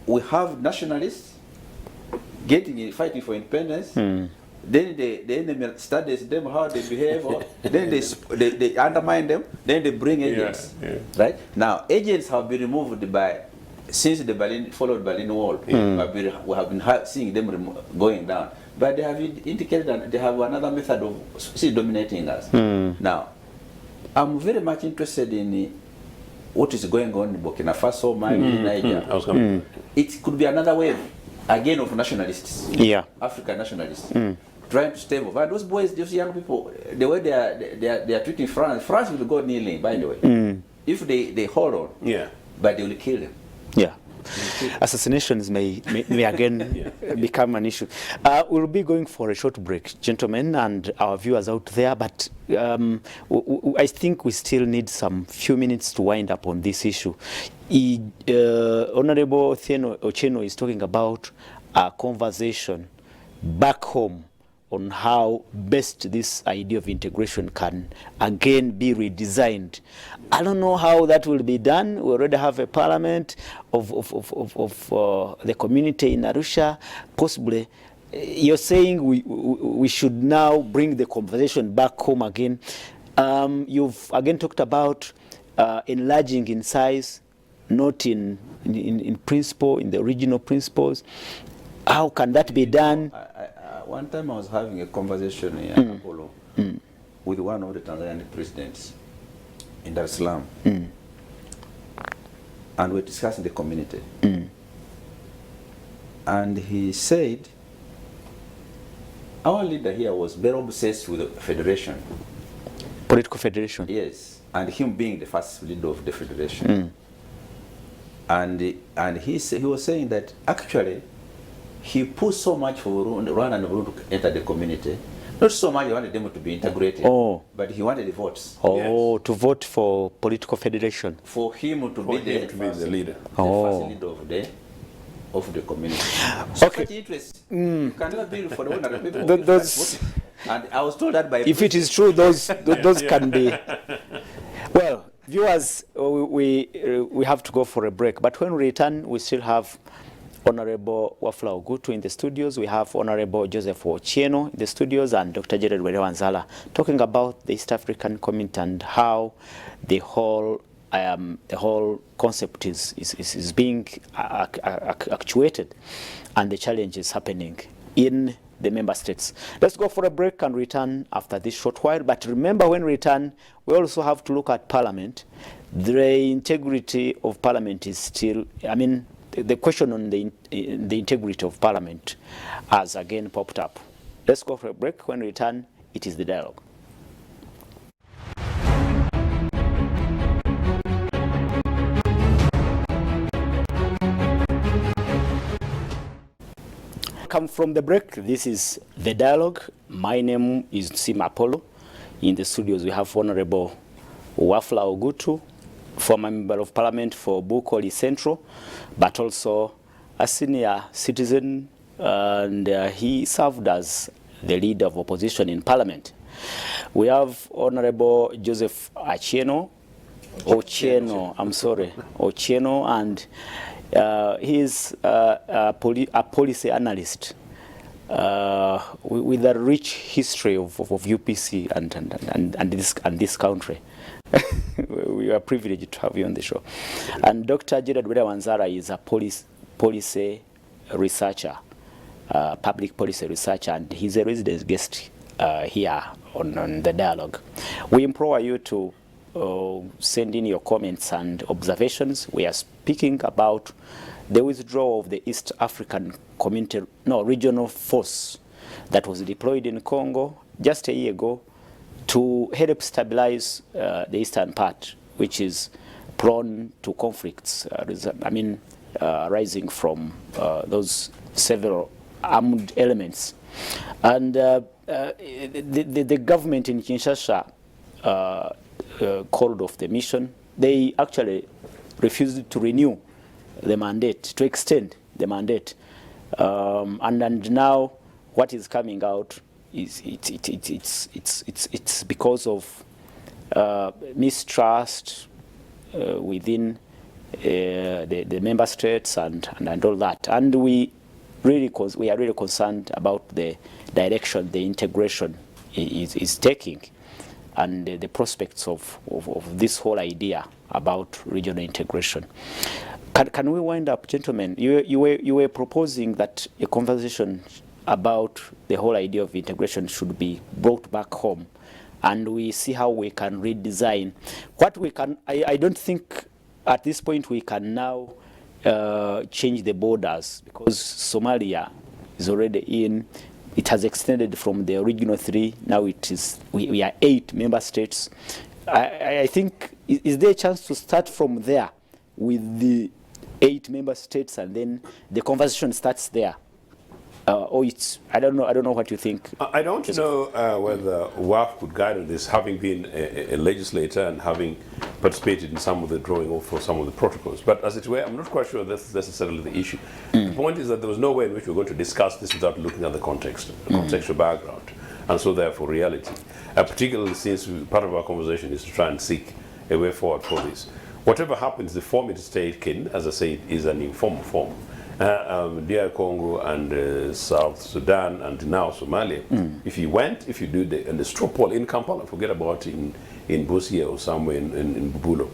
we have nationalists fighting for independence. Then the enemy studies them how they behave. Then they undermine them. Then they bring agents. Right now, agents have been removed since the Berlin Wall. We have been seeing them going down, but they have indicated that they have another method of dominating us. Now, I'm very much interested in what is going on in Burkina Faso, Mali, Niger. It could be another wave again of nationalists. Yeah, African nationalists. Trying to stave off. And those boys, those young people, the way they are treating France will go kneeling, by the way. If they hold on, but they will kill them. Yeah. Assassinations may again become an issue. We'll be going for a short break, gentlemen, and our viewers out there, but I think we still need some few minutes to wind up on this issue. Honorable Ocheno is talking about a conversation back home on how best this idea of integration can again be redesigned. I don't know how that will be done. We already have a parliament of the community in Arusha. Possibly, you're saying we should now bring the conversation back home again. You've again talked about enlarging in size, not in principle, in the original principles. How can that be done? One time I was having a conversation in Apollo with one of the Tanzanian presidents in Dar es Salaam. and we're discussing the community. And he said, our leader here was very obsessed with the federation. Political federation? Yes, and him being the first leader of the federation. And he was saying that actually he put so much for Rwanda and Burundi to enter the community. Not so much he wanted them to be integrated, but he wanted the votes. To vote for political federation. For him to be the leader. The first leader of the community. Okay. Such interest. You can never be for the ordinary people. And I was told that by... If it is true, those can be... Well, viewers, we have to go for a break. But when we return, we still have Honorable Wafula Ogutu in the studios. We have Honorable Joseph Ochieno in the studios and Dr. Jared Wanzala talking about the East African community and how the whole concept is being actuated and the challenges happening in the member states. Let's go for a break and return after this short while. But remember, when we return, we also have to look at Parliament. The integrity of Parliament is still, I mean, the question on the integrity of Parliament has again popped up. Let's go for a break. When we return, it is the dialogue. Come from the break. This is the dialogue. My name is Sim Apollo. In the studios, we have Honorable Wafula Ogutu, former member of Parliament for Bukoli Central, but also a senior citizen, and he served as the leader of opposition in Parliament. We have Honorable Joseph Ochieno, and he is a policy analyst with a rich history of UPC and this country. We are privileged to have you on the show. And Dr. Jared Wanzala is a policy researcher, public policy researcher, and he's a resident guest here on the dialogue. We implore you to send in your comments and observations. We are speaking about the withdrawal of the East African regional force that was deployed in Congo just a year ago to help stabilize the eastern part, which is prone to conflicts, rising from those several armed elements. And the government in Kinshasa called off the mission. They actually refused to renew the mandate, to extend the mandate. And now what is coming out is it's because of mistrust within the member states and all that. And we are really concerned about the direction the integration is taking, and the prospects of this whole idea about regional integration. Can we wind up, gentlemen? You were proposing that a conversation about the whole idea of integration should be brought back home, and we see how we can redesign what we can. I don't think at this point we can now change the borders, because Somalia is already in. It has extended from the original 3. Now it is we are 8 member states. I think, is there a chance to start from there with the 8 member states, and then the conversation starts there? Or it's, I don't know what you think. I don't know whether WAF could guide on this, having been a legislator and having participated in some of the drawing off for some of the protocols. But as it were, I'm not quite sure that's necessarily the issue. The point is that there was no way in which we're going to discuss this without looking at the context, the contextual background, and so therefore reality. Particularly since part of our conversation is to try and seek a way forward for this. Whatever happens, the form it is taken, as I say, is an informal form. DR Congo and South Sudan and now Somalia. If you do the straw poll in Kampala, forget about in Busia or somewhere in Bubulo,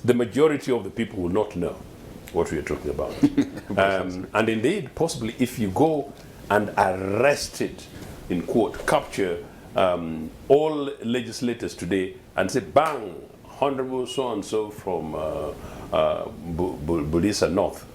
the majority of the people will not know what we are talking about. And indeed, possibly if you go and arrest it, in quote, capture all legislators today and say, bang, Honorable so-and-so from Bulisa North.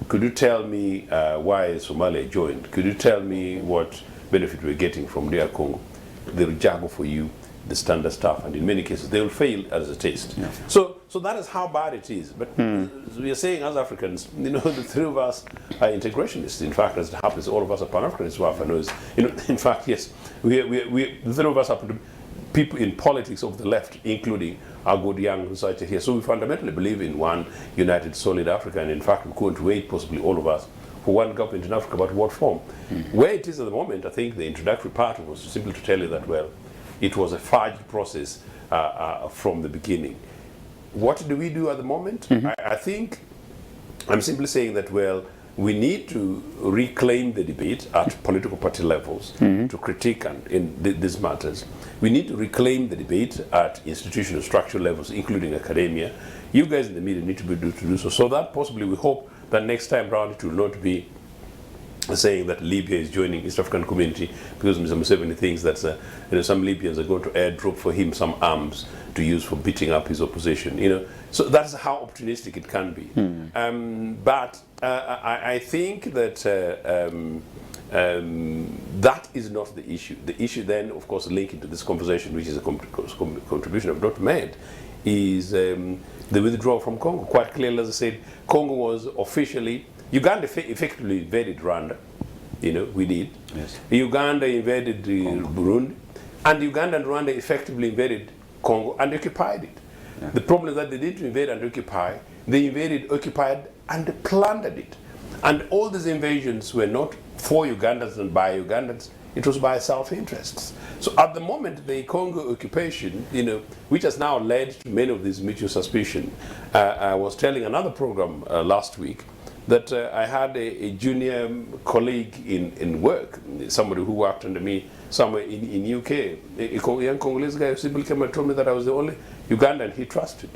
Could you tell me why Somalia joined? Could you tell me what benefit we're getting from DR Congo? They'll juggle for you the standard stuff, and in many cases they will fail as a test. Yeah. So that is how bad it is. But we are saying as Africans, the three of us are integrationists. In fact, as it happens, all of us are Pan-Africanists. Wafa knows. In fact, yes, the three of us happen to be people in politics of the left, including our good young society here. So we fundamentally believe in one united, solid Africa, and in fact, we couldn't wait, possibly all of us, for one government in Africa, but what form? Where it is at the moment, I think the introductory part was simply to tell you that, well, it was a fudged process from the beginning. What do we do at the moment? I think I'm simply saying that, well, we need to reclaim the debate at political party levels to critique these matters. We need to reclaim the debate at institutional structural levels, including academia. You guys in the media need to do so. So that possibly we hope that next time round it will not be saying that Libya is joining East African Community because Mr. Museveni thinks that some Libyans are going to airdrop for him some arms to use for beating up his opposition. So that's how opportunistic it can be. But I think that that is not the issue. The issue then, of course, linking to this conversation, which is a contribution I've not made, is the withdrawal from Congo. Quite clearly, as I said, Congo was officially, Uganda effectively invaded Rwanda. We did. Yes. Uganda invaded Burundi, and Uganda and Rwanda effectively invaded Congo and occupied it. Yeah. The problem is that they didn't invade and occupy. They invaded, occupied, and plundered it. And all these invasions were not for Ugandans and by Ugandans. It was by self-interests. So at the moment, the Congo occupation, which has now led to many of these mutual suspicion. I was telling another program last week that I had a junior colleague in work, somebody who worked under me somewhere in UK, a young Congolese guy who simply came and told me that I was the only Ugandan he trusted.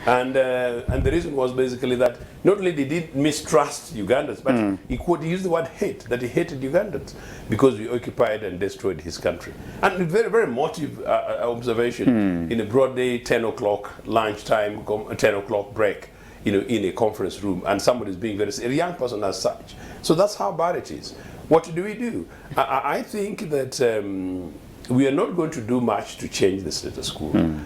And the reason was basically that not only did he mistrust Ugandans, but he could use the word hate, that he hated Ugandans because we occupied and destroyed his country. And very, very motive observation in a broad day, 10 o'clock lunchtime, 10 o'clock break, in a conference room, and somebody is being very, a young person as such. So that's how bad it is. What do we do? I think that we are not going to do much to change the status quo.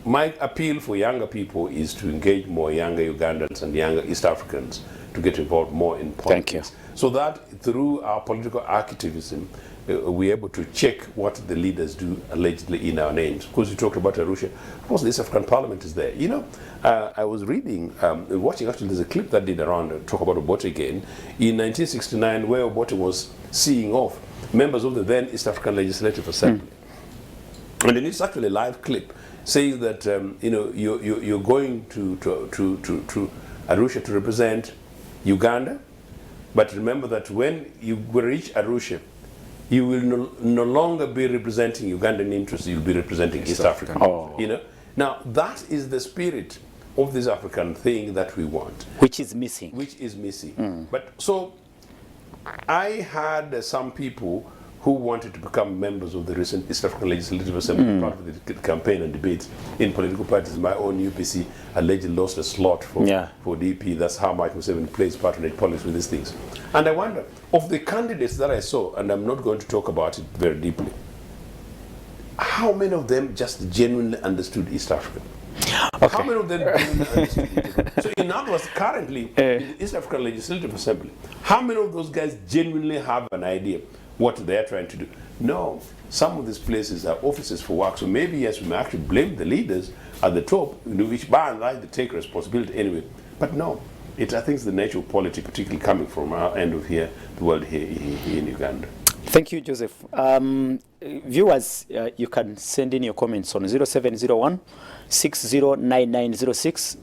My appeal for younger people is to engage more younger Ugandans and younger East Africans to get involved more in politics. Thank you. So that through our political activism, we're able to check what the leaders do allegedly in our names. Because you talked about Arusha. Of course, the East African Parliament is there. I was reading, watching actually, there's a clip that did around, talk about Obote again, in 1969, where Obote was seeing off members of the then East African Legislative Assembly. And it's actually a live clip saying that, you're going to Arusha to represent Uganda, but remember that when you reach Arusha, you will no longer be representing Ugandan interests, you'll be representing East Africa. Now, that is the spirit of this African thing that we want. Which is missing. But so, I had some people who wanted to become members of the recent East African Legislative Assembly, part of the campaign and debates in political parties. My own UPC allegedly lost a slot for DP. That's how Mike Museveni plays patronage politics with these things. And I wonder, of the candidates that I saw, and I'm not going to talk about it very deeply, how many of them just genuinely understood East Africa? Okay. How many of them genuinely understood? So in other words, currently, in the East African Legislative Assembly, how many of those guys genuinely have an idea what they're trying to do? No, some of these places are offices for work. So maybe, yes, we may actually blame the leaders at the top, which by and large they take responsibility anyway. But no, I think it's the nature of politics, particularly coming from our end of here, the world here in Uganda. Thank you, Joseph. Viewers, you can send in your comments on 0701 609906.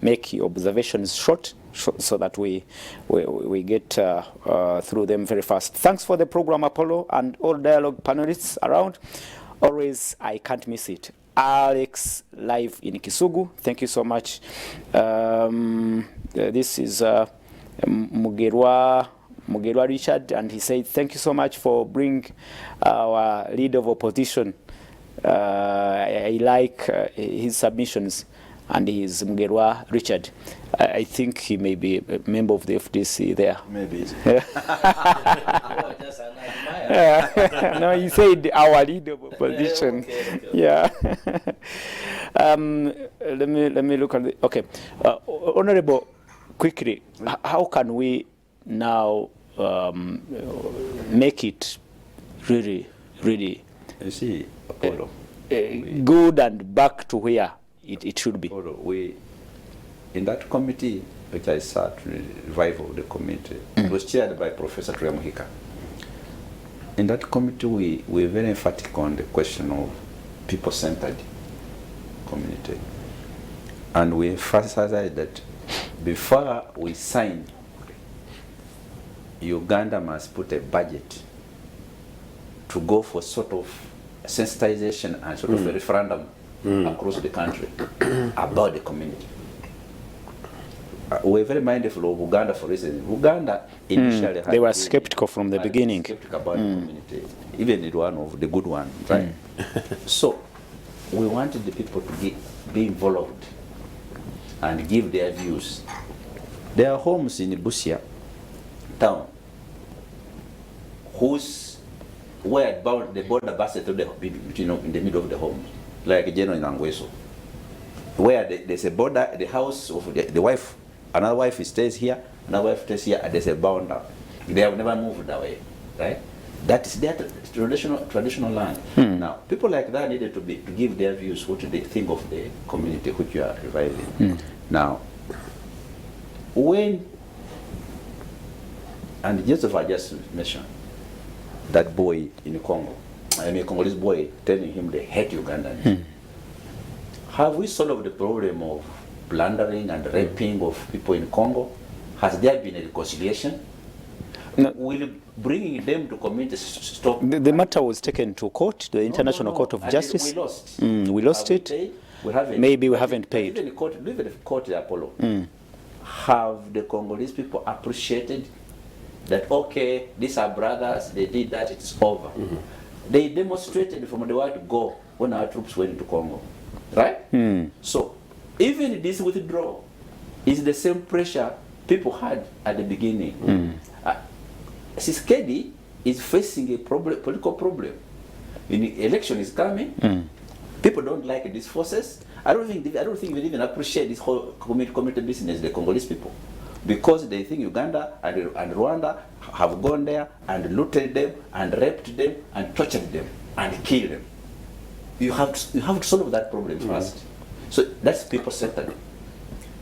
Make your observations short so that we get through them very fast. Thanks for the program, Apollo, and all dialogue panelists around. Always, I can't miss it. Alex, live in Kisugu. Thank you so much. This is Mugerwa Richard, and he said, thank you so much for bringing our leader of opposition. I like his submissions. and he's Mgerwa Richard. I think he may be a member of the FDC there. Maybe. Oh, just an admirer. No, he said our leader of opposition. Okay. Yeah. Let me look at the. Okay, Honorable, quickly, how can we now make it really, You see, Apollo, good and back to where it should be? Apollo, we, in that committee, which I sat, revival of the committee, it was chaired by Professor Tuyamuhika. In that committee, we were very emphatic on the question of people-centered community. And we emphasized that before we sign, Uganda must put a budget to go for sort of sensitization and sort of a referendum across the country about the community. We're very mindful of Uganda, for instance. Uganda initially They were skeptical from the beginning. Skeptical about the community, even it one of the good ones, right? So we wanted the people to be involved and give their views. There are homes in Busia town where the border passes through in the middle of the homes, like General in Angweso, where there's a border, the house of the wife, another wife stays here, another wife stays here, and there's a boundary. They have never moved away, right? That is their traditional land. Now, people like that needed to give their views, what they think of the community which you are reviving. Now, and Joseph I just mentioned, that boy in Congo, I mean Congolese boy telling him they hate Ugandans. Have we solved the problem of plundering and raping of people in Congo? Has there been a reconciliation? No. Will bringing them to community stop? The matter was taken to court, the International Court of Justice. We lost. We lost Have it. we paid? We haven't. Maybe we haven't paid. Even the court, Apollo. Have the Congolese people appreciated that, okay, these are brothers, they did that, it's over. They demonstrated from the word go when our troops went to Congo, right? So even this withdrawal is the same pressure people had at the beginning. Siskedi is facing a political problem. The election is coming. People don't like these forces. I don't think they even appreciate this whole community business, the Congolese people, because they think Uganda and Rwanda have gone there and looted them and raped them and tortured them and killed them. You have to solve that problem first. So that's people-centered.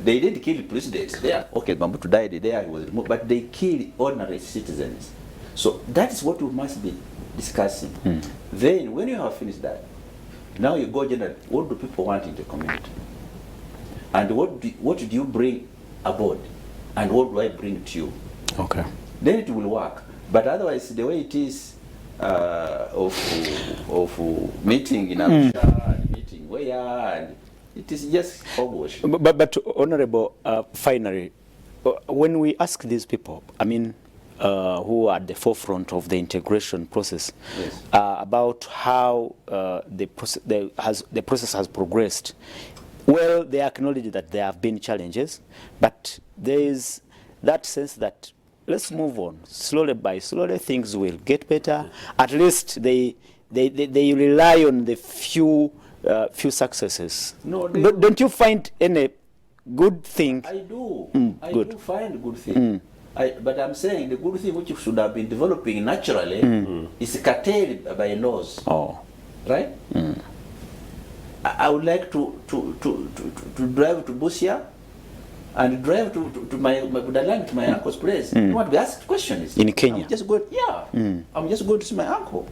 They didn't kill presidents there. Okay, Bambutu died there, he was removed, but they killed ordinary citizens. So that is what we must be discussing. Then when you have finished that, now you go general, what do people want in the community? And what do you bring aboard? And what do I bring to you? Okay. Then it will work. But otherwise, the way it is of meeting in Arusha and meeting where, and it is just hogwash. But Honorable, finally, when we ask these people, I mean, who are at the forefront of the integration process, Yes. About how the process has progressed, well, they acknowledge that there have been challenges, but there is that sense that let's move on. Slowly by slowly, things will get better. At least they rely on the few successes. No, don't you find any good thing? I do. I good. do find good thing. But I'm saying the good thing which should have been developing naturally is curtailed by laws. Oh. Right? I would like to drive to Busia and drive to my Budalangi, to my uncle's place. I want to be asked questions. In Kenya? I'm just going to see my uncle.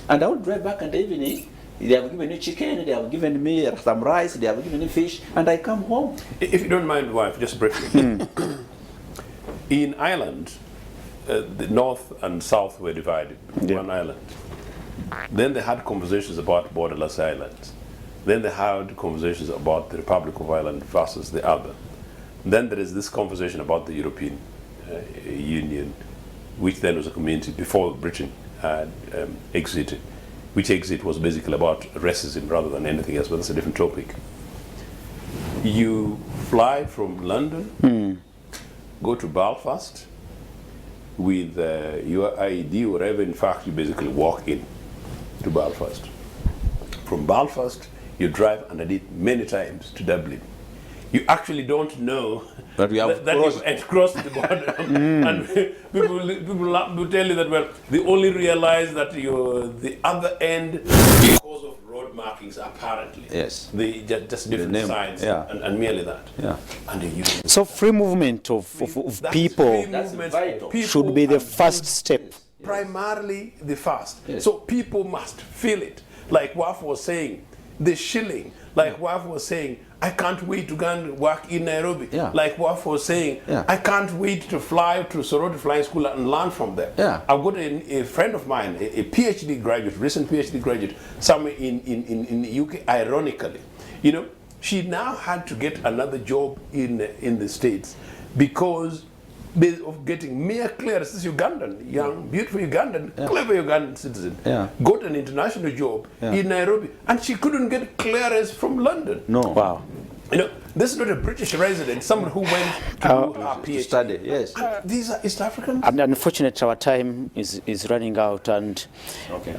And I will drive back in the evening. They have given me chicken, they have given me some rice, they have given me fish, and I come home. If you don't mind, wife, just briefly. In Ireland, the north and south were divided, one island. Then they had conversations about borderless islands. Then they had conversations about the Republic of Ireland versus the other. Then there is this conversation about the European Union, which then was a community before Britain had exited, which exit was basically about racism rather than anything else, but that's a different topic. You fly from London, go to Belfast with your ID, wherever. In fact, you basically walk in to Belfast. From Belfast, you drive, and I did many times, to Dublin. You actually don't know But we have that you've crossed the border. And people will tell you that, well, they only realize that you're the other end because of road markings, apparently. Yes. They just different name, signs, yeah. and merely that. Yeah. And they use it. So free movement of That's people free That's movement vital. of people should be the and first goods. step. Primarily the first. Yes. So people must feel it. Like Waf was saying, the shilling. Like Waf was saying, I can't wait to go and work in Nairobi. Yeah. Like Waf was saying, Yeah. I can't wait to fly to Sorority Flying School and learn from them. Yeah. I've got a friend of mine, a PhD graduate, recent PhD graduate, somewhere in the UK, ironically. You know, she now had to get another job in the States because of getting mere clearance. This Ugandan, young, beautiful Ugandan, clever Ugandan citizen, got an international job in Nairobi, and she couldn't get clearance from London. No. Wow. You know, this is not a British resident, someone who went to do her PhD. To study, yes. And these are East Africans. And unfortunately, our time is running out, and Okay.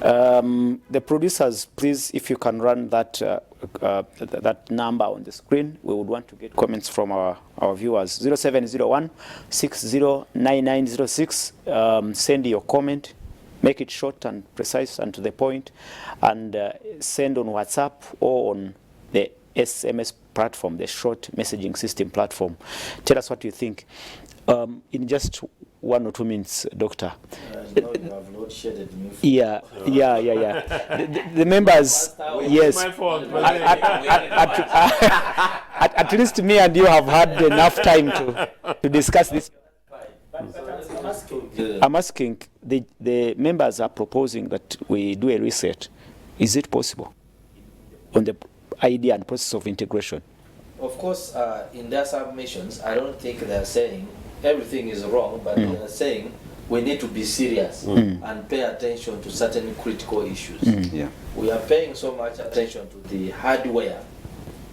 the producers, please, if you can run that that number on the screen, we would want to get comments from our viewers. 0701 609906. Send your comment, make it short and precise and to the point, and send on WhatsApp or on the SMS platform, the short messaging system platform. Tell us what you think. In just 1 or 2 minutes, Doctor. No, you have load-shedded me. Yeah. The members, yes. My fault. At least me and you have had enough time to discuss this. I'm asking, the members are proposing that we do a reset. Is it possible on the idea and process of integration? Of course, in their submissions, I don't think they're saying everything is wrong, but they're saying we need to be serious and pay attention to certain critical issues. Yeah. We are paying so much attention to the hardware,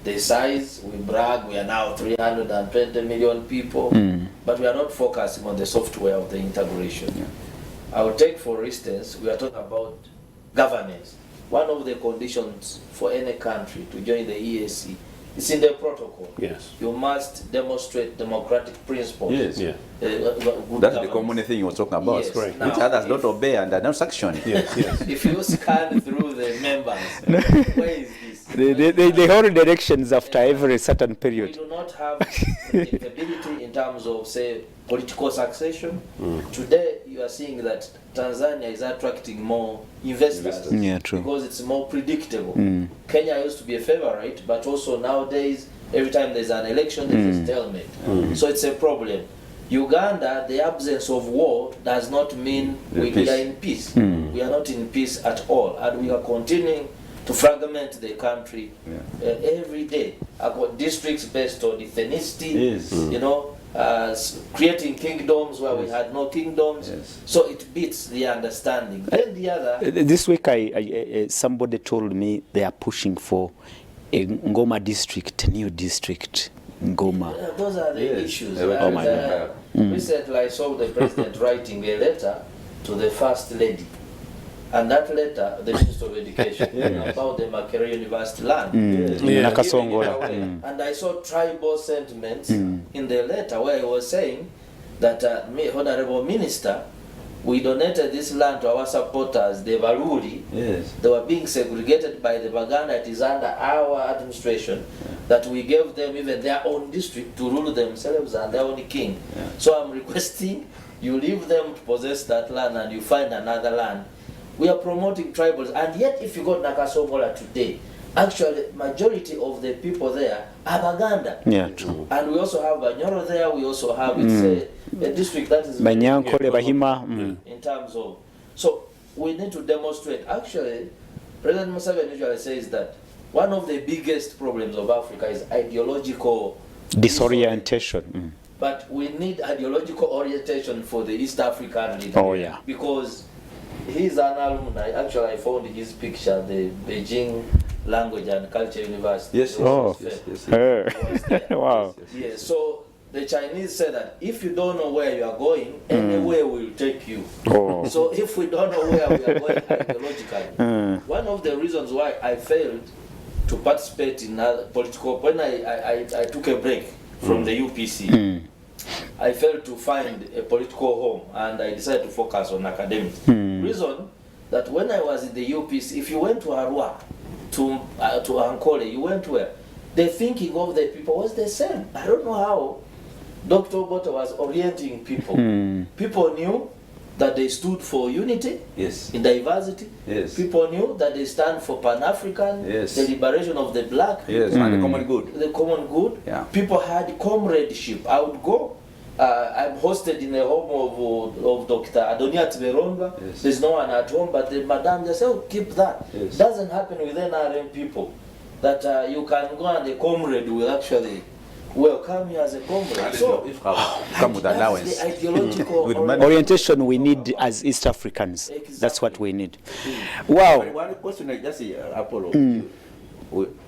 the size. We brag we are now 320 million people, but we are not focusing on the software of the integration. I will take, for instance, we are talking about governance. One of the conditions for any country to join the EAC is in the protocol. Yes. You must demonstrate democratic principles. Yes. Yeah. Good That's governance. the common thing you were talking about. Yes. Correct. Which Now, others if- don't obey and are not sanctioned. Yes, yes. If you scan through the members, where is this? They hold elections after every certain We period. do not have the capability in terms of, say, political succession. Today, you are seeing that Tanzania is attracting more investors. Yeah, true. Because it's more predictable. Kenya used to be a favorite, but also nowadays, every time there's an election, there's a stalemate. So it's a problem. Uganda, the absence of war does not mean we Peace. are in peace. We are not in peace at all, and we are continuing to fragment the country every day. I've got districts based on ethnicity, Yes. you know, creating kingdoms where we had no kingdoms. Yes. So it beats the understanding. Then the other, This week, somebody told me they are pushing for a Ngoma district, a new district, Ngoma. those are the Yes. issues. Oh And, my God. recently, I saw the president writing a letter to the first lady. And that letter, the Minister of Education, about the Makerere University land. Yeah. Nakasongo. Giving it away. And I saw tribal sentiments in the letter where he was saying that, Honorable Minister, we donated this land to our supporters, the Baruri. Yes. They were being segregated by the Baganda. It is under our administration that we gave them even their own district to rule themselves and their own king. So I'm requesting you leave them to possess that land and you find another land. We are promoting tribals, and yet if you go to Nakasongola today, actually majority of the people there are Baganda. Yeah, true. And we also have Banyoro there. We also have it's a district that is Banyankole, Bahima. in terms of. So we need to demonstrate. Actually, President Museveni usually says that one of the biggest problems of Africa is ideological Disorientation. But we need ideological orientation for the East African leader. Oh, yeah. Because he's an alumni. Actually, I found his picture, the Beijing Language and Culture University. Yes, It was yes, fair. yes, Eh. Was there. Wow. Yeah, so the Chinese said that if you don't know where you are going, anywhere will take you. Oh. So if we don't know where we are going ideologically, one of the reasons why I failed to participate in political, when I took a break from the UPC, I failed to find a political home and I decided to focus on academics. Reason that when I was in the UPC, if you went to Arua, to Ankole, you went where? The thinking of the people was the same. I don't know how Dr. Obote was orienting people. People knew that they stood for unity Yes. in diversity. Yes. People knew that they stand for Pan-African, Yes. the liberation of the black, Yes, and the common good. the common good. Yeah. People had comradeship. I would go. I'm hosted in a home of Dr. Adonia Tiberonga. Yes. There's no one at home, but the madam just said, oh, keep that. Yes. Doesn't happen with NRM people. That you can go and a comrade will actually welcome you as a comrade. So, Come with that's allowance. the ideological With money. Orientation we need as East Africans. That's what we need. Wow. One question I just Apollo,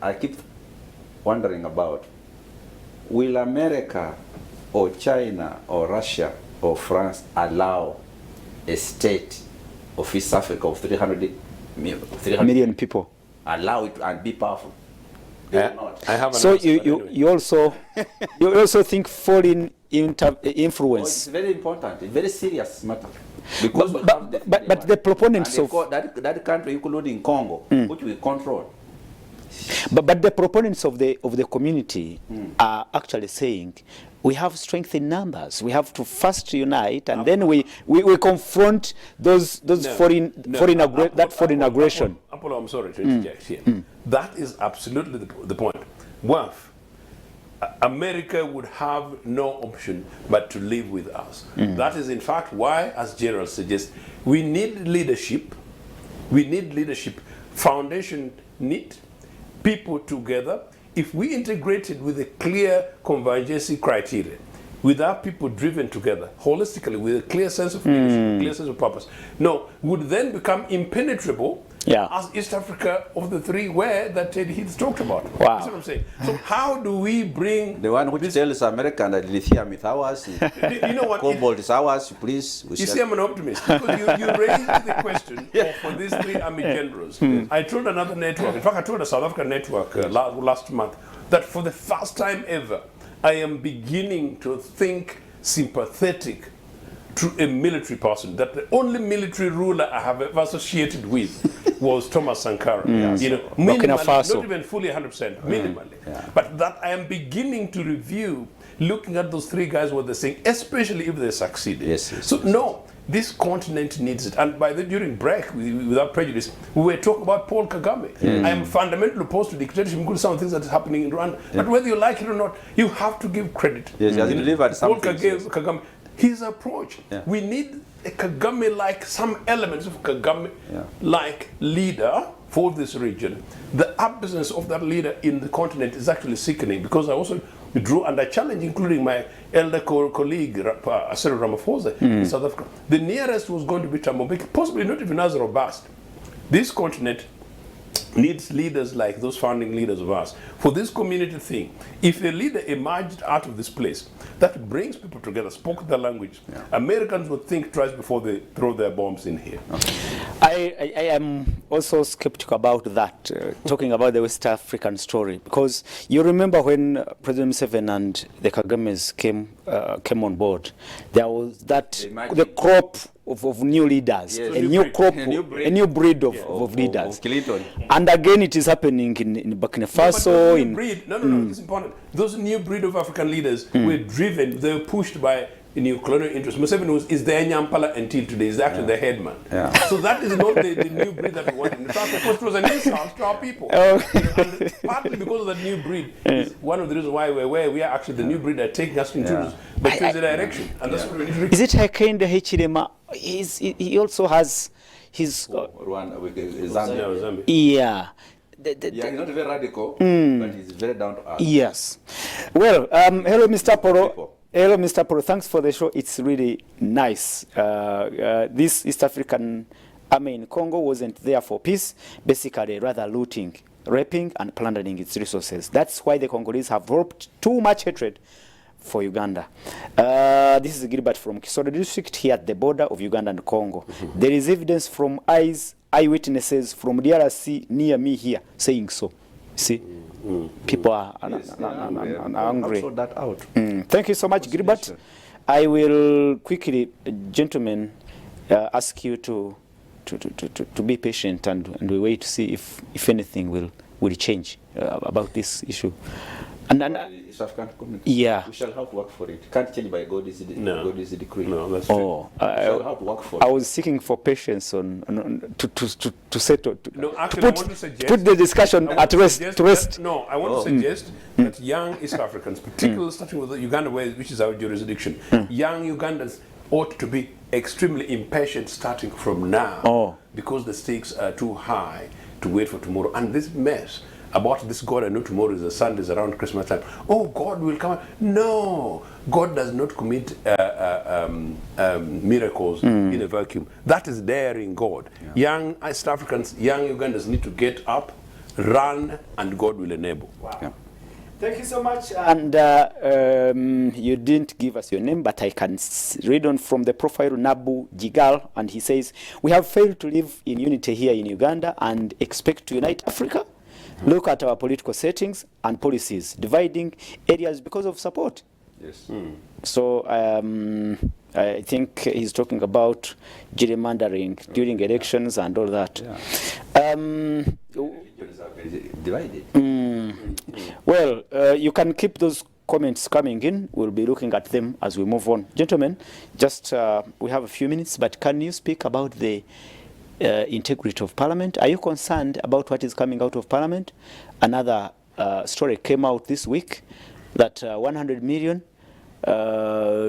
I keep wondering about, will America or China or Russia or France allow a state of East Africa of 300 Million people. allow it and be powerful? I have an So answer, but anyway. you also think foreign It's influence. very important, it's very serious matter. Because we have But the proponents and of that country, including Congo, which we control. but the proponents of the community are actually saying we have strength in numbers. We have to first unite, and then we confront those foreign aggression. Apollo, I'm sorry to interject here. That is absolutely the point. One, America would have no option but to live with us. That is in fact why, as Gerald suggests, we need leadership. We need leadership. Foundation need people together. If we integrated with a clear convergency criteria, with our people driven together, holistically, with a clear sense of leadership, a clear sense of purpose, would then become impenetrable as East Africa of the three where that he's talked about. Wow. That's what I'm saying. So how do we bring The one which tells America that lithium is ours, you know what? cobalt is ours, please. You see, I'm an optimist because you raised the question for these three army generals. I told another network, in fact, I told a South African network last month that for the first time ever, I am beginning to think sympathetic to a military person. That the only military ruler I have ever associated with was Thomas Sankara. You know, Burkina minimally, Faso. not even fully 100%, minimally. But that I am beginning to review, looking at those three guys, what they're saying, especially if they succeed. So this continent needs it. And during break, without prejudice, we were talking about Paul Kagame. I am fundamentally opposed to dictatorship, including some things that is happening in Rwanda. But whether you like it or not, you have to give credit. Yes, he has delivered Paul something. Kagame, his approach. We need a Kagame-like, some elements of Kagame-like leader for this region. The absence of that leader in the continent is actually sickening, because I also drew and I challenge, including my elder colleague, Cyril Ramaphosa in South Africa. The nearest was going to be Thabo Mbeki, possibly not even as robust. This continent needs leaders like those founding leaders of ours. For this community thing, if a leader emerged out of this place that brings people together, spoke their language, Americans would think twice before they throw their bombs in here. I am also skeptical about that, talking about the West African story, because you remember when President Museveni and the Kagames came on board, there was the crop of new leaders, a new breed of leaders. And again, it is happening in Burkina Faso. It's important. Those new breed of African leaders were driven, they were pushed by new colonial interests. Museveni is the Nyampala until today, is actually the headman. So that is not the new breed that we want. In fact, of course, it was an insult to our people. And partly because of that new breed is one of the reasons why we are actually the new breed are taking us into the direction. And that's what we need to do. Is it Hakainde Hichilema? He also has his... Zambia. Yeah. He's not very radical, but he's very down to earth. Yes. Well, hello, Mr. Poro. Hello, Mr. Poro. Thanks for the show. It's really nice. This East African army in Congo wasn't there for peace, basically rather looting raping and plundering its resources. That's why the Congolese have hoped too much hatred for Uganda. This is Gilbert from Kisoro district here at the border of Uganda and Congo. There is evidence from eyewitnesses from DRC near me here saying so. See, people are angry. Sort that out. Thank you so much, Gilbert. I will quickly, gentlemen, ask you to be patient and we wait to see if anything will change about this issue. Yeah. We shall have to work for it. Can't change by God is the decree. No, that's true. Oh, we shall have to work for I it. was seeking for patience to settle. No, actually, I want to suggest, put the discussion at rest. To rest. No, I want to suggest that young East Africans, particularly starting with Uganda, which is our jurisdiction, young Ugandans ought to be extremely impatient starting from now because the stakes are too high to wait for tomorrow. And this mess about this God, I know tomorrow is a Sunday, is around Christmas time. Oh, God will come. No, God does not commit miracles in a vacuum. That is daring God. Yeah. Young East Africans, young Ugandans need to get up, run, and God will enable. Wow. Yeah. Thank you so much. And you didn't give us your name, but I can read on from the profile, Nabu Jigal, and he says, we have failed to live in unity here in Uganda and expect to unite Africa. Look at our political settings and policies, dividing areas because of support. Yes. So I think he's talking about gerrymandering during elections and all that. Yeah. Divided. Well, you can keep those comments coming in. We'll be looking at them as we move on. Gentlemen, just we have a few minutes, but can you speak about the integrity of Parliament? Are you concerned about what is coming out of Parliament? Another story came out this week that 100 million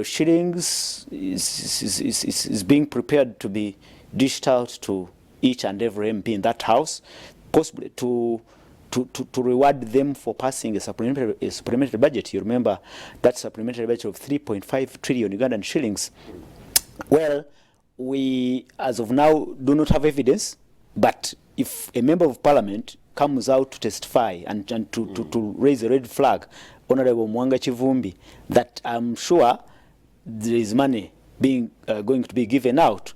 shillings is being prepared to be dished out to each and every MP in that house, possibly to reward them for passing a supplementary budget. You remember that supplementary budget of 3.5 trillion Ugandan shillings. Well, we, as of now, do not have evidence, but if a member of parliament comes out to testify and to raise a red flag, Honorable Mwanga Chivumbi, that I'm sure there is money being going to be given out,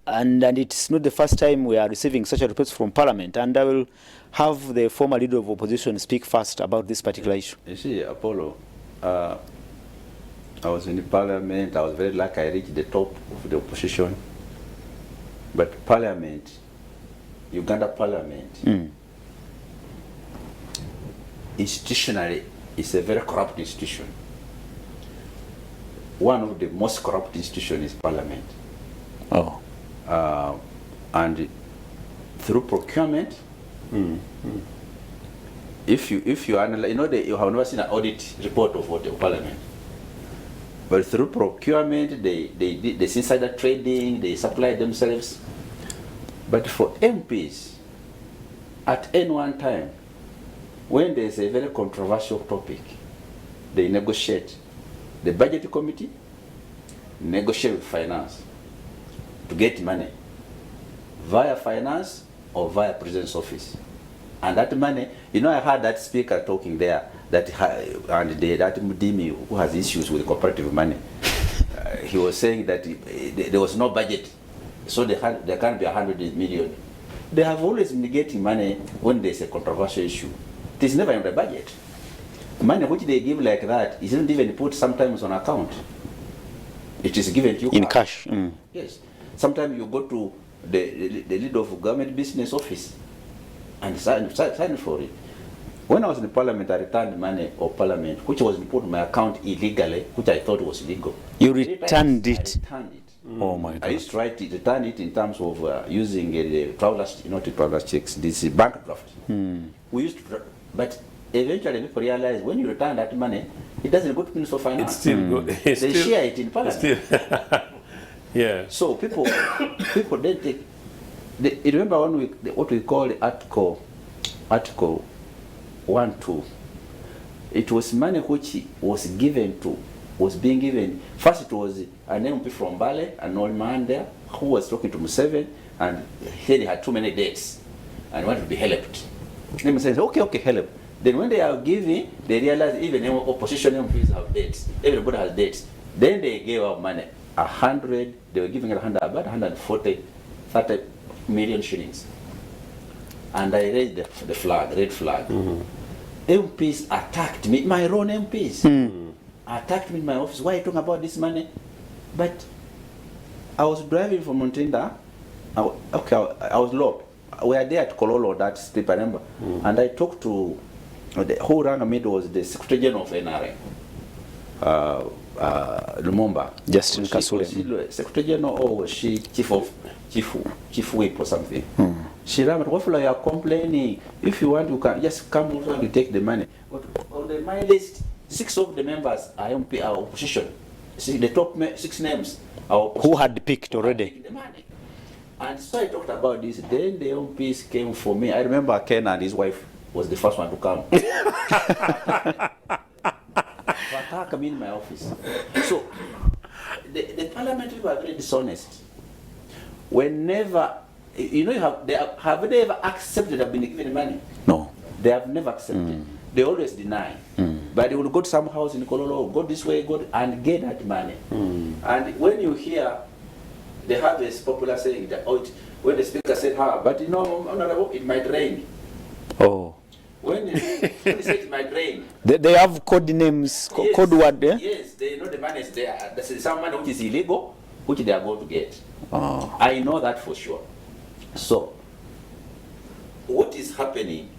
and it's not the first time we are receiving such a request from parliament, and I will have the former leader of opposition speak first about this particular issue. You see, Apollo, I was in the parliament. I was very lucky I reached the top of the opposition. But parliament, Uganda parliament, institutionally, is a very corrupt institution. One of the most corrupt institutions is parliament. Oh. And through procurement, if you analyze, you have never seen an audit report of what the parliament. But through procurement, they did this insider trading, they supply themselves. But for MPs, at any one time, when there's a very controversial topic, they negotiate. The budget committee negotiate with finance to get money via finance or via president's office. And that money, I heard that speaker talking there, that Mudimi, who has issues with cooperative money, he was saying that there was no budget, so there can't be 100 million. They have always been getting money when there's a controversial issue. It is never in the budget. Money which they give like that isn't even put sometimes on account. It is given to you in cash. Yes. Sometimes you go to the leader of government business office and sign for it. When I was in parliament, I returned money of parliament, which was put on my account illegally, which I thought was legal. You returned it? I returned it. Oh my God. I used to return it in terms of using the travelers, the travelers checks, this bank draft. We used to, but eventually people realize when you return that money, it doesn't go to Minister of Finance. It's still good. They share it in parliament. Yeah. So people then take. You remember what we call Article 1.2. It was money which was being given. First it was an MP from Bale, an old man there, who was talking to Museveni, and he had too many dates and wanted to be helped. Them says, okay, help. Then when they are giving, they realize even opposition MPs have debts. Everybody has debts. Then they gave out money, 100. They were giving about 140, 30 million shillings. And I raised the flag, red flag. MPs attacked me, my own MPs. Attacked me in my office. Why are you talking about this money? But I was driving from Montinda. I was low. We are there at Kololo, that strip, I remember. And I talked to who rang me was the Secretary General of NRA, Lumumba. Justin Kasule. Was she Secretary General or was she Chief Whip or something? She rang me, what you are complaining? If you want, you can just come over and take the money. But on my list, 6 of the members are MP, are opposition. See, the top 6 names are opposition. Who had picked already? The money. And so I talked about this. Then the MPs came for me. I remember Ken and his wife was the first one to come. To attack me in my office. So the parliamentary were very dishonest. Whenever, you know, have they ever accepted I've been given money? No. They have never accepted. They always deny. But they will go to some house in Kololo, go this way, go and get that money. And when you hear, they have this popular saying that when the speaker said, but you know, Honorable, it might rain. Oh. When they say it might rain. They have code names, Yes, code word there? Yes, they know the money is there. There's some money which is illegal, which they are going to get. Oh. I know that for sure. So, what is happening?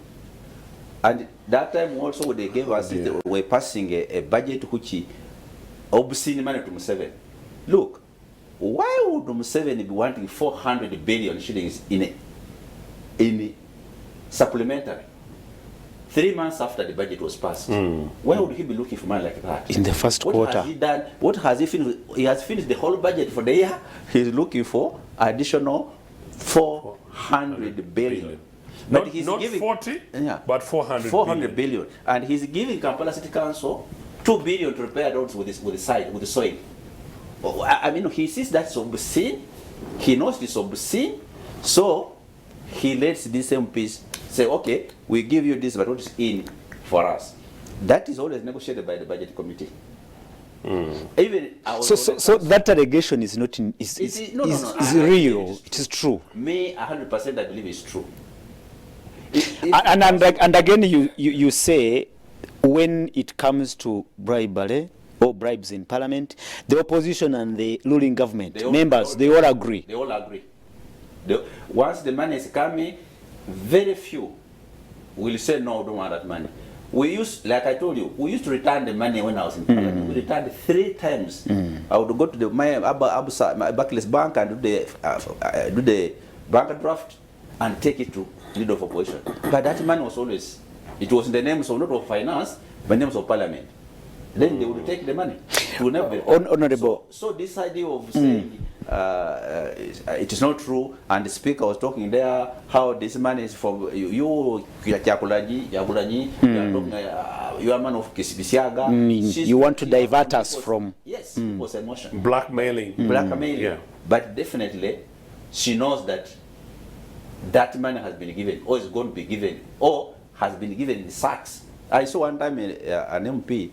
And that time also they gave us, they were passing a budget which is obscene money to Museveni. Look, why would Museveni be wanting 400 billion shillings in supplementary? 3 months after the budget was passed. Why would he be looking for money like that? In the first quarter. What has he done? What has he finished? He has finished the whole budget for the year. He's looking for additional 400 billion. But he's not giving, 40, but 400 billion. And he's giving Kampala City Council 2 billion to repair roads with the soil. I mean, he sees that's obscene. He knows it's obscene. So he lets these MPs say, okay, we give you this, but what is in for us? That is always negotiated by the budget committee. Even so that allegation is not is real. It is true. Me, 100% I believe it's true. And again, you say when it comes to bribery or bribes in parliament, the opposition and the ruling government they all agree. They all agree. Once the money is coming, very few will say no, don't want that money. We used, like I told you, we used to return the money when I was in parliament. We returned 3 times. I would go to the my Barclays Bank and do the bank draft and take it to leader of opposition. But that money was always, it was in the names of not of finance, but names of parliament. Then they would take the money. It will never be. Honorable. So this idea of saying it is not true, and the speaker was talking there how this money is from you are talking, you are man of Kisibisiaga. You want to divert us from. Yes, it was emotion. Blackmailing. Blackmailing. Yeah. But definitely, she knows that that money has been given, or is going to be given, or has been given in sacks. I saw one time an MP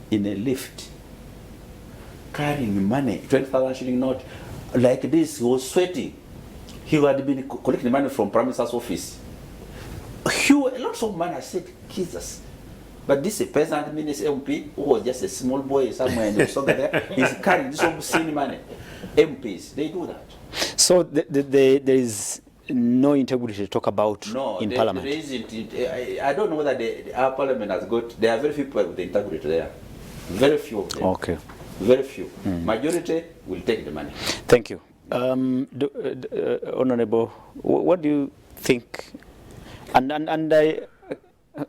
in a lift carrying money, 20,000 shilling note, like this. He was sweating. He had been collecting money from Prime Minister's office. Lots of money. I said, Jesus. But this is a peasant minister MP who was just a small boy somewhere in the Soga there. He's carrying this obscene money. MPs, they do that. So there is no integrity to talk about in parliament. There isn't. I don't know whether our parliament has got. There are very few people with the integrity there. Very few of them. Okay. Very few. Majority will take the money. Thank you, Honorable. What do you think? And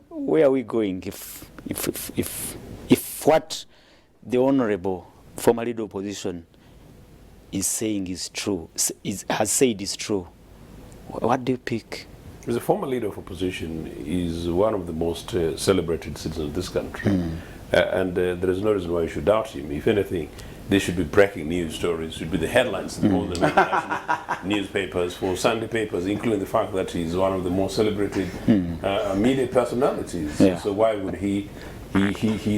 where are we going if what the Honorable former leader of opposition is saying is true, has said is true? What do you pick? As a former leader of opposition, is one of the most celebrated citizens of this country. And there is no reason why you should doubt him. If anything, They should be breaking news stories, should be the headlines in all the national newspapers, for Sunday papers, including the fact that he's one of the most celebrated media personalities. Yeah. So why would he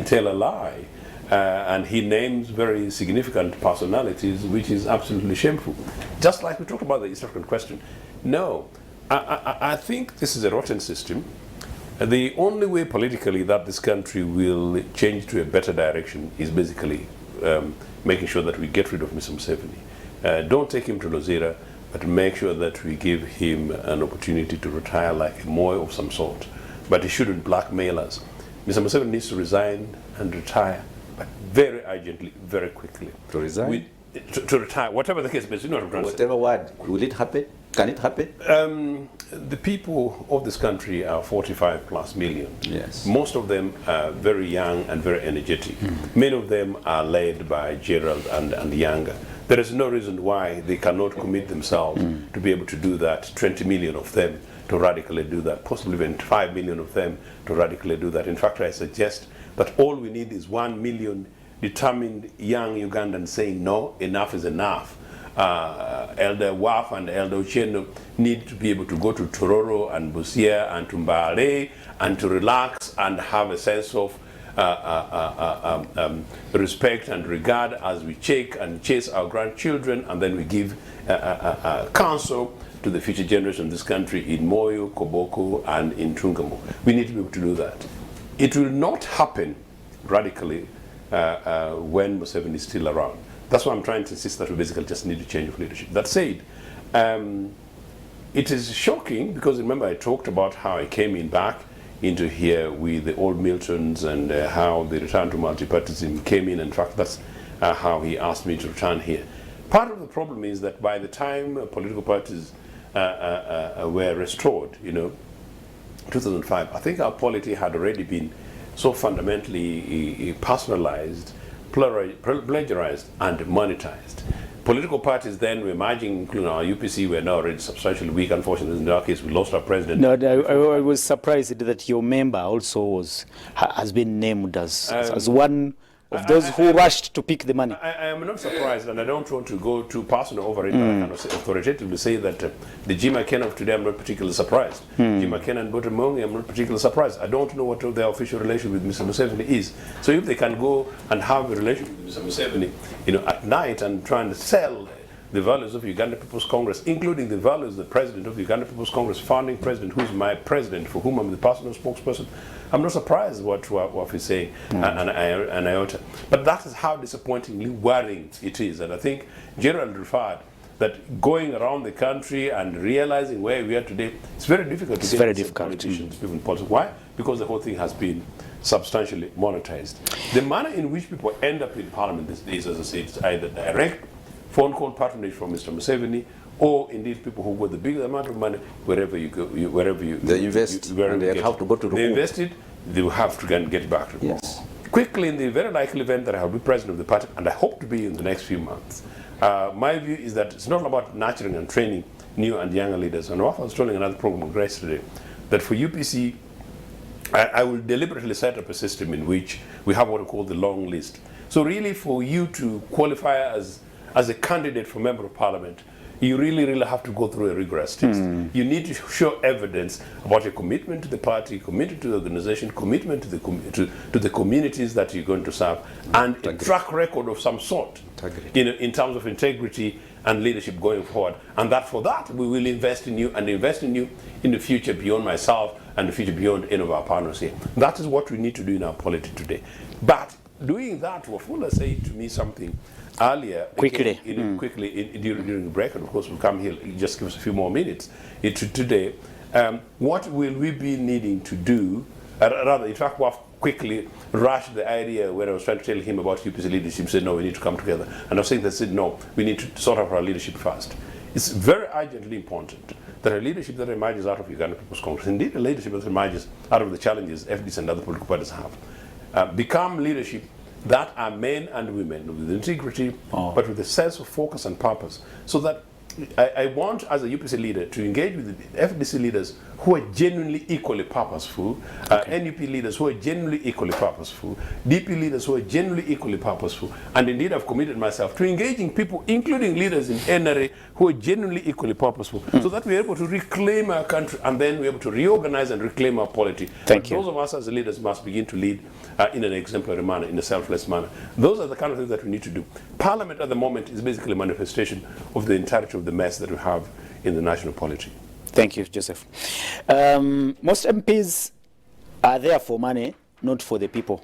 tell a lie? And he names very significant personalities, which is absolutely shameful. Just like we talked about the East African question. No, I think this is a rotten system. The only way politically that this country will change to a better direction is basically making sure that we get rid of Mr. Museveni. Don't take him to Lozera, but make sure that we give him an opportunity to retire like a Moi of some sort. But he shouldn't blackmail us. Mr. Museveni needs to resign and retire, but very urgently, very quickly. To resign? To retire, whatever the case, but you know what I'm trying to say. Whatever word, will it happen? Can it happen? The people of this country are 45 plus million. Yes. Most of them are very young and very energetic. Many of them are led by Gerald and Yanga. There is no reason why they cannot commit themselves to be able to do that. 20 million of them to radically do that, possibly even 5 million of them to radically do that. In fact, I suggest that all we need is 1 million determined young Ugandans saying no, enough is enough. Elder Waf and Elder Ucheno need to be able to go to Tororo and Busia and to Mbale and to relax and have a sense of respect and regard as we check and chase our grandchildren, and then we give counsel to the future generation of this country in Moyo, Koboko, and in Tungamo. We need to be able to do that. It will not happen radically when Museveni is still around. That's why I'm trying to insist that we basically just need a change of leadership. That said, it is shocking because remember I talked about how I came in back into here with the old Miltons and how the return to multipartyism came in. In fact, that's how he asked me to return here. Part of the problem is that by the time political parties were restored, 2005, I think our polity had already been so fundamentally personalized, plagiarized, and monetized. Political parties then were emerging, including our UPC, were now already substantially weak. Unfortunately, in our case, we lost our president. No, I was surprised that your member also has been named as one of those who rushed to pick the money. I am not surprised, and I don't want to go too personal over it, but I can authoritatively say that the Jim McKenna of today, I'm not particularly surprised. Jim McKenna and Botemongi, I'm not particularly surprised. I don't know what their official relation with Mr. Museveni is. So if they can go and have a relation with Mr. Museveni, at night and try and sell the values of Uganda People's Congress, including the values of the president of the Uganda People's Congress, founding president, who's my president, for whom I'm the personal spokesperson, I'm not surprised what he's saying, and iota. But that is how disappointingly worrying it is. And I think Gerald referred that going around the country and realizing where we are today, it's very difficult to get politicians, people in politics. Why? Because the whole thing has been substantially monetized. The manner in which people end up in parliament these days, as I say, it's either direct phone call patronage from Mr. Museveni, or indeed people who got the big amount of money wherever you go, they invest, and they have to go to they invested, they will have to get it back to the yes. Quickly, in the very likely event that I will be president of the party, and I hope to be in the next few months, my view is that it's not about nurturing and training new and younger leaders. And I was telling another program yesterday that for UPC, I will deliberately set up a system in which we have what we call the long list. So really, for you to qualify as a candidate for member of parliament, you really have to go through a rigorous test. You need to show evidence about your commitment to the party, commitment to the organization, commitment to the communities that you're going to serve, and a track record of some sort in terms of integrity and leadership going forward. And that for that, we will invest in you and invest in you in the future beyond myself and the future beyond any of our partners here. That is what we need to do in our polity today. But doing that, Wafula said to me something earlier, quickly during the break, and of course we'll come here, just give us a few more minutes today. What will we be needing to do, rather, in fact, Waf quickly rushed the idea where I was trying to tell him about UPC leadership, said no, we need to come together. And I was saying, they said no, we need to sort out our leadership first. It's very urgently important that a leadership that emerges out of Uganda People's Congress, indeed a leadership that emerges out of the challenges FDs and other political parties have, become leadership that are men and women with integrity, but with a sense of focus and purpose. So that I want, as a UPC leader, to engage with the FDC leaders who are genuinely equally purposeful, NUP leaders who are genuinely equally purposeful, DP leaders who are genuinely equally purposeful, and indeed I've committed myself to engaging people, including leaders in NRA, who are genuinely equally purposeful, so that we're able to reclaim our country and then we're able to reorganize and reclaim our polity. Thank you. Those of us as leaders must begin to lead in an exemplary manner, in a selfless manner. Those are the kind of things that we need to do. Parliament at the moment is basically a manifestation of the entirety of the mess that we have in the national polity. Thank you, Joseph. Most MPs are there for money, not for the people.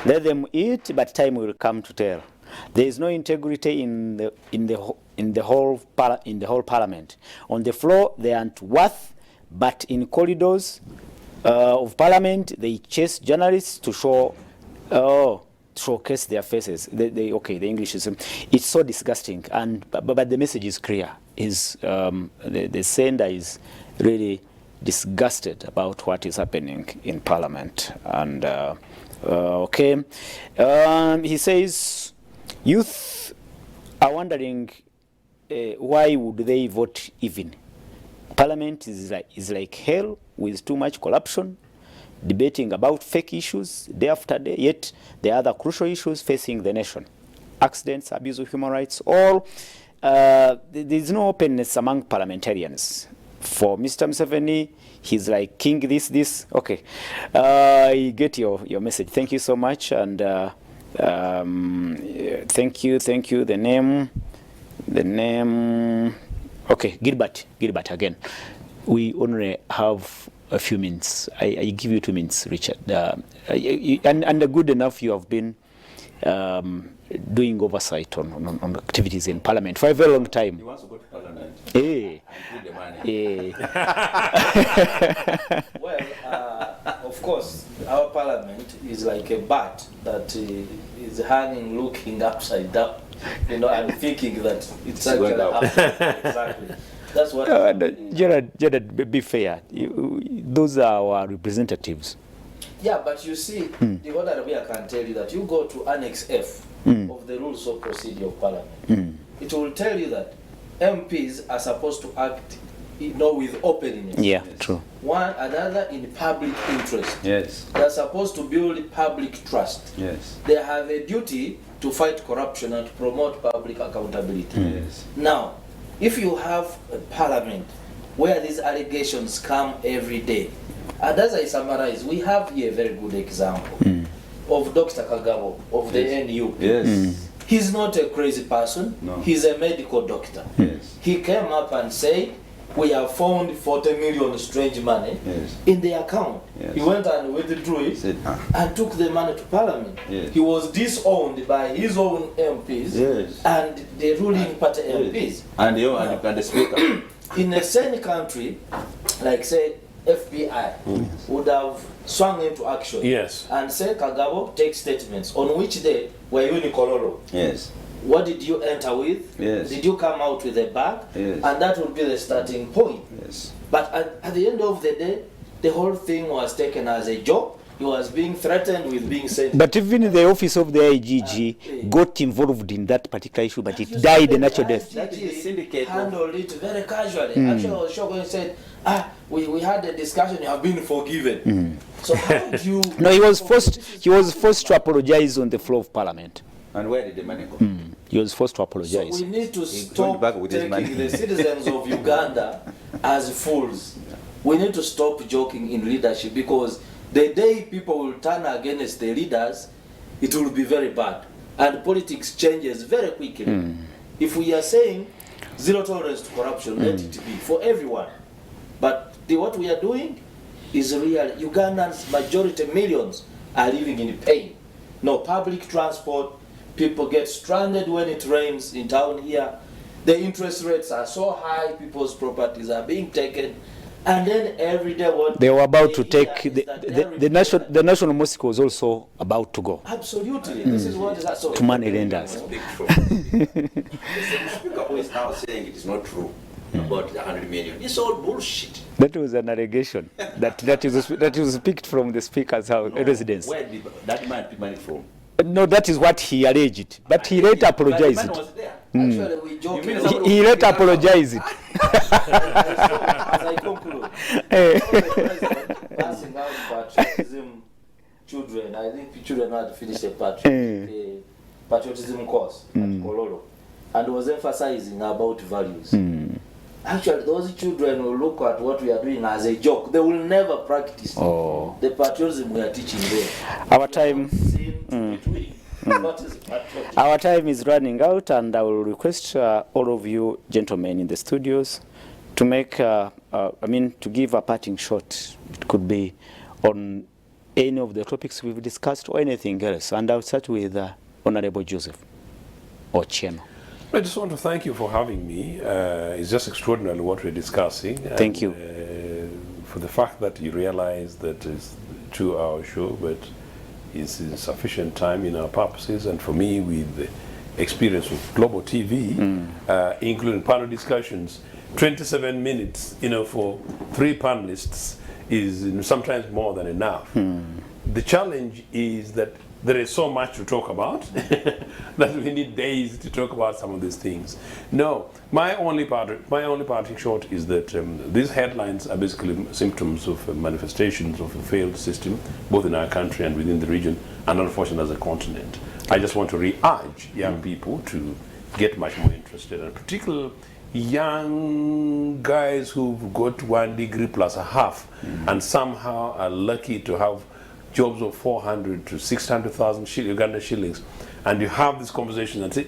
Let them eat, but time will come to tell. There is no integrity in the whole parliament. On the floor, they aren't worth, but in corridors of parliament, they chase journalists to showcase their faces. Okay, the English is it's so disgusting, but the message is clear. The sender is really disgusted about what is happening in Parliament. And he says youth are wondering why would they vote even. Parliament is like hell with too much corruption, debating about fake issues day after day, yet there are other crucial issues facing the nation. Accidents, abuse of human rights, all. There is no openness among parliamentarians. For Mr. Museveni, he's like king this. Okay, I get your message. Thank you so much, and thank you. The name. Okay, Gilbert again. We only have a few minutes. I give you 2 minutes, Richard. And good enough you have been doing oversight on activities in Parliament for a very long time. He wants to go to Parliament. Hey. And put the money. Well, of course, our Parliament is like a bat that is hanging, looking upside down, and thinking that it's actually upside. Exactly. That's what. Gerard, be fair. Those are our representatives. Yeah, but you see, the other way I can tell you that you go to Annex F of the Rules of Procedure of Parliament. It will tell you that MPs are supposed to act, with openness. Yeah, true. One another in public interest. Yes. They are supposed to build public trust. Yes. They have a duty to fight corruption and to promote public accountability. Yes. Now, if you have a Parliament where these allegations come every day, and as I summarize, we have here a very good example of Dr. Kagabo of the NU. Yes. He's not a crazy person. No. He's a medical doctor. Yes. He came up and said, we have found 40 million strange money in the account. Yes. He went and withdrew it and took the money to Parliament. Yes. He was disowned by his own MPs and the ruling party MPs. And the Speaker. In a sane country, like say FBI, would have swung into action and said, Kagabo, take statements. On which day were you in Kololo? Yes. What did you enter with? Yes. Did you come out with a bag? Yes. And that would be the starting point. Yes. But at the end of the day, the whole thing was taken as a joke. He was being threatened with being sent. But even the office of the IGG got involved in that particular issue, but it died a natural death. That is the syndicate handled it very casually. Actually, I was shocked when he said, we had a discussion, you have been forgiven. So how do you... No, he was forced to apologize on the floor of Parliament. And where did the money go? He was forced to apologize. So we need to stop taking the citizens of Uganda as fools. We need to stop joking in leadership, because the day people will turn against the leaders, it will be very bad. And politics changes very quickly. If we are saying zero tolerance to corruption, let it be for everyone. But what we are doing is real. Ugandans, majority millions, are living in pain. No public transport. People get stranded when it rains in town here. The interest rates are so high, people's properties are being taken. And then every day what they were about to take the national mosque was also about to go. Absolutely. This is what is that so to money lenders. The Speaker who is now saying it is not true about the 100 million. It's all bullshit. That was an allegation that was picked from the Speaker's house residence. Where did that man pick money from? No, that is what he alleged. But he later apologized. But the man was there. Actually, we joke. He later apologized it. As I conclude, the president passing out patriotism children, I think children had finished a patriotism course at Kololo, and was emphasizing about values. Actually, those children will look at what we are doing as a joke. They will never practice the patriotism we are teaching them. Our time. Our time is running out, and I will request all of you gentlemen in the studios to make, to give a parting shot. It could be on any of the topics we've discussed or anything else. And I'll start with Honorable Joseph Ochieno. I just want to thank you for having me. It's just extraordinary what we're discussing. Thank you. For the fact that you realize that it's a 2-hour show, but it's insufficient time in our purposes. And for me, with the experience with Global TV, including panel discussions, 27 minutes, for 3 panelists is sometimes more than enough. The challenge is that there is so much to talk about that we need days to talk about some of these things. No, my only parting shot is that these headlines are basically symptoms of manifestations of a failed system, both in our country and within the region, and unfortunately as a continent. I just want to re-urge young people to get much more interested, and particularly young guys who've got 1 degree plus a half and somehow are lucky to have jobs of 400 to 600,000 Uganda shillings, and you have this conversation and say,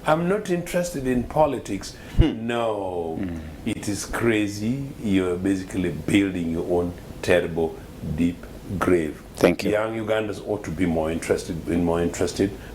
I'm not interested in politics. No, it is crazy. You're basically building your own terrible, deep grave. Thank you. Young Ugandans ought to be more interested,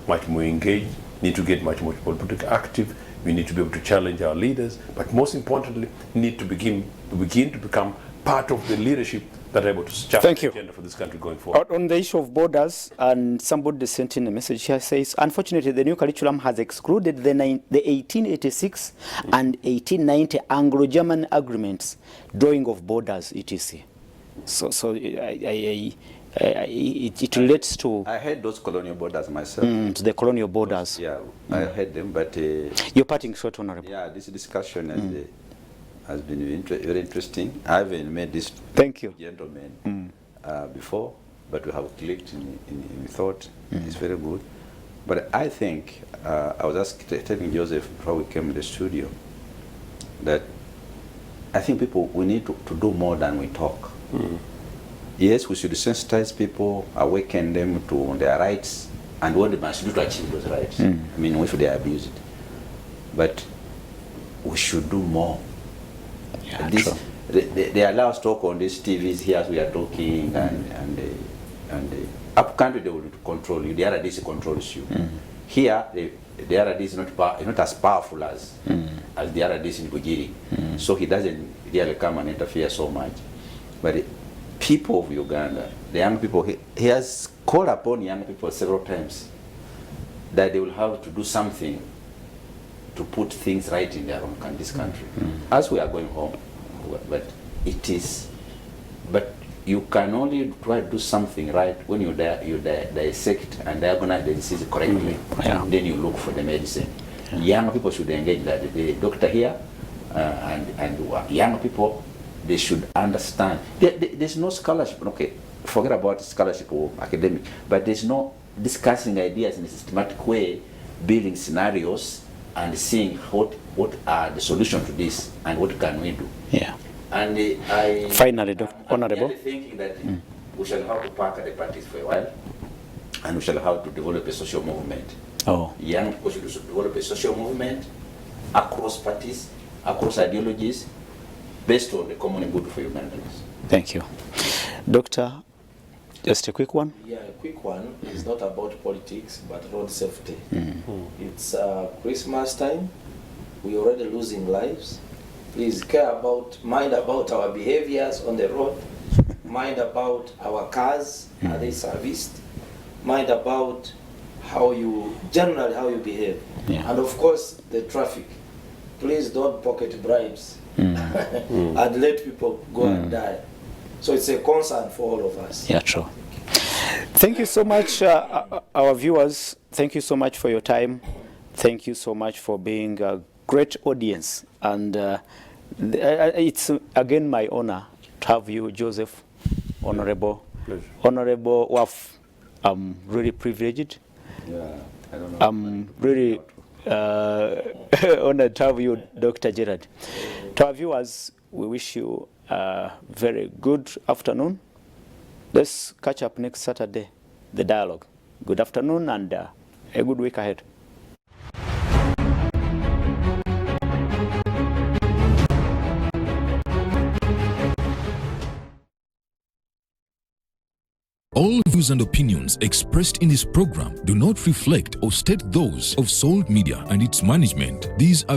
much more engaged, need to get much more politically active. We need to be able to challenge our leaders, but most importantly, need to begin to become part of the leadership that are able to chart the agenda for this country going forward. On the issue of borders, and somebody sent in a message here, says, unfortunately, the new curriculum has excluded the 1886 and 1890 Anglo-German agreements, drawing of borders, etc. So it relates to... I heard those colonial borders myself. To the colonial borders. Yeah, I heard them, but... You're parting short, Honorable. Yeah, this discussion has been very interesting. I haven't met this gentleman before, but we have clicked in thought. It's very good. But I think, I was telling Joseph before we came to the studio, that I think we need to do more than we talk. Yes, we should sensitize people, awaken them to their rights, and what they must do to achieve those rights. If they abuse it. But we should do more. Yeah, they allow us to talk on these TVs here as we are talking, and up country they will control you. The RDC controls you. Here, the RDC is not as powerful as the RDC in Bugiri. So he doesn't really come and interfere so much. But the people of Uganda, the young people, he has called upon young people several times that they will have to do something to put things right in their own this country. As we are going home, but you can only try to do something right when you dissect and diagnose the disease correctly, and then you look for the medicine. Young people should engage that. The doctor here and young people, they should understand. There's no scholarship. Okay, forget about scholarship or academic, but there's no discussing ideas in a systematic way, building scenarios, and seeing what are the solutions to this and what can we do. Yeah. And finally, Honorable, I'm thinking that we shall have to park at the parties for a while, and we shall have to develop a social movement. Young people should develop a social movement across parties, across ideologies, based on the common good for Ugandans. Thank you. Doctor, just a quick one? Yeah, a quick one. It's not about politics, but road safety. It's Christmas time. We're already losing lives. Please mind about our behaviors on the road. Mind about our cars, are they serviced? Mind about generally how you behave. And of course, the traffic. Please don't pocket bribes and let people go and die. So it's a concern for all of us. Yeah, true. Thank you so much, our viewers. Thank you so much for your time. Thank you so much for being a great audience. And It's again my honor to have you, Joseph, Honorable. Pleasure. Honorable Waf. I'm really privileged. Yeah, I don't know. I'm really honored to have you, Dr. Gerard. To our viewers, we wish you a very good afternoon. Let's catch up next Saturday, the dialogue. Good afternoon and a good week ahead. All views and opinions expressed in this program do not reflect or state those of Soul Media and its management. These are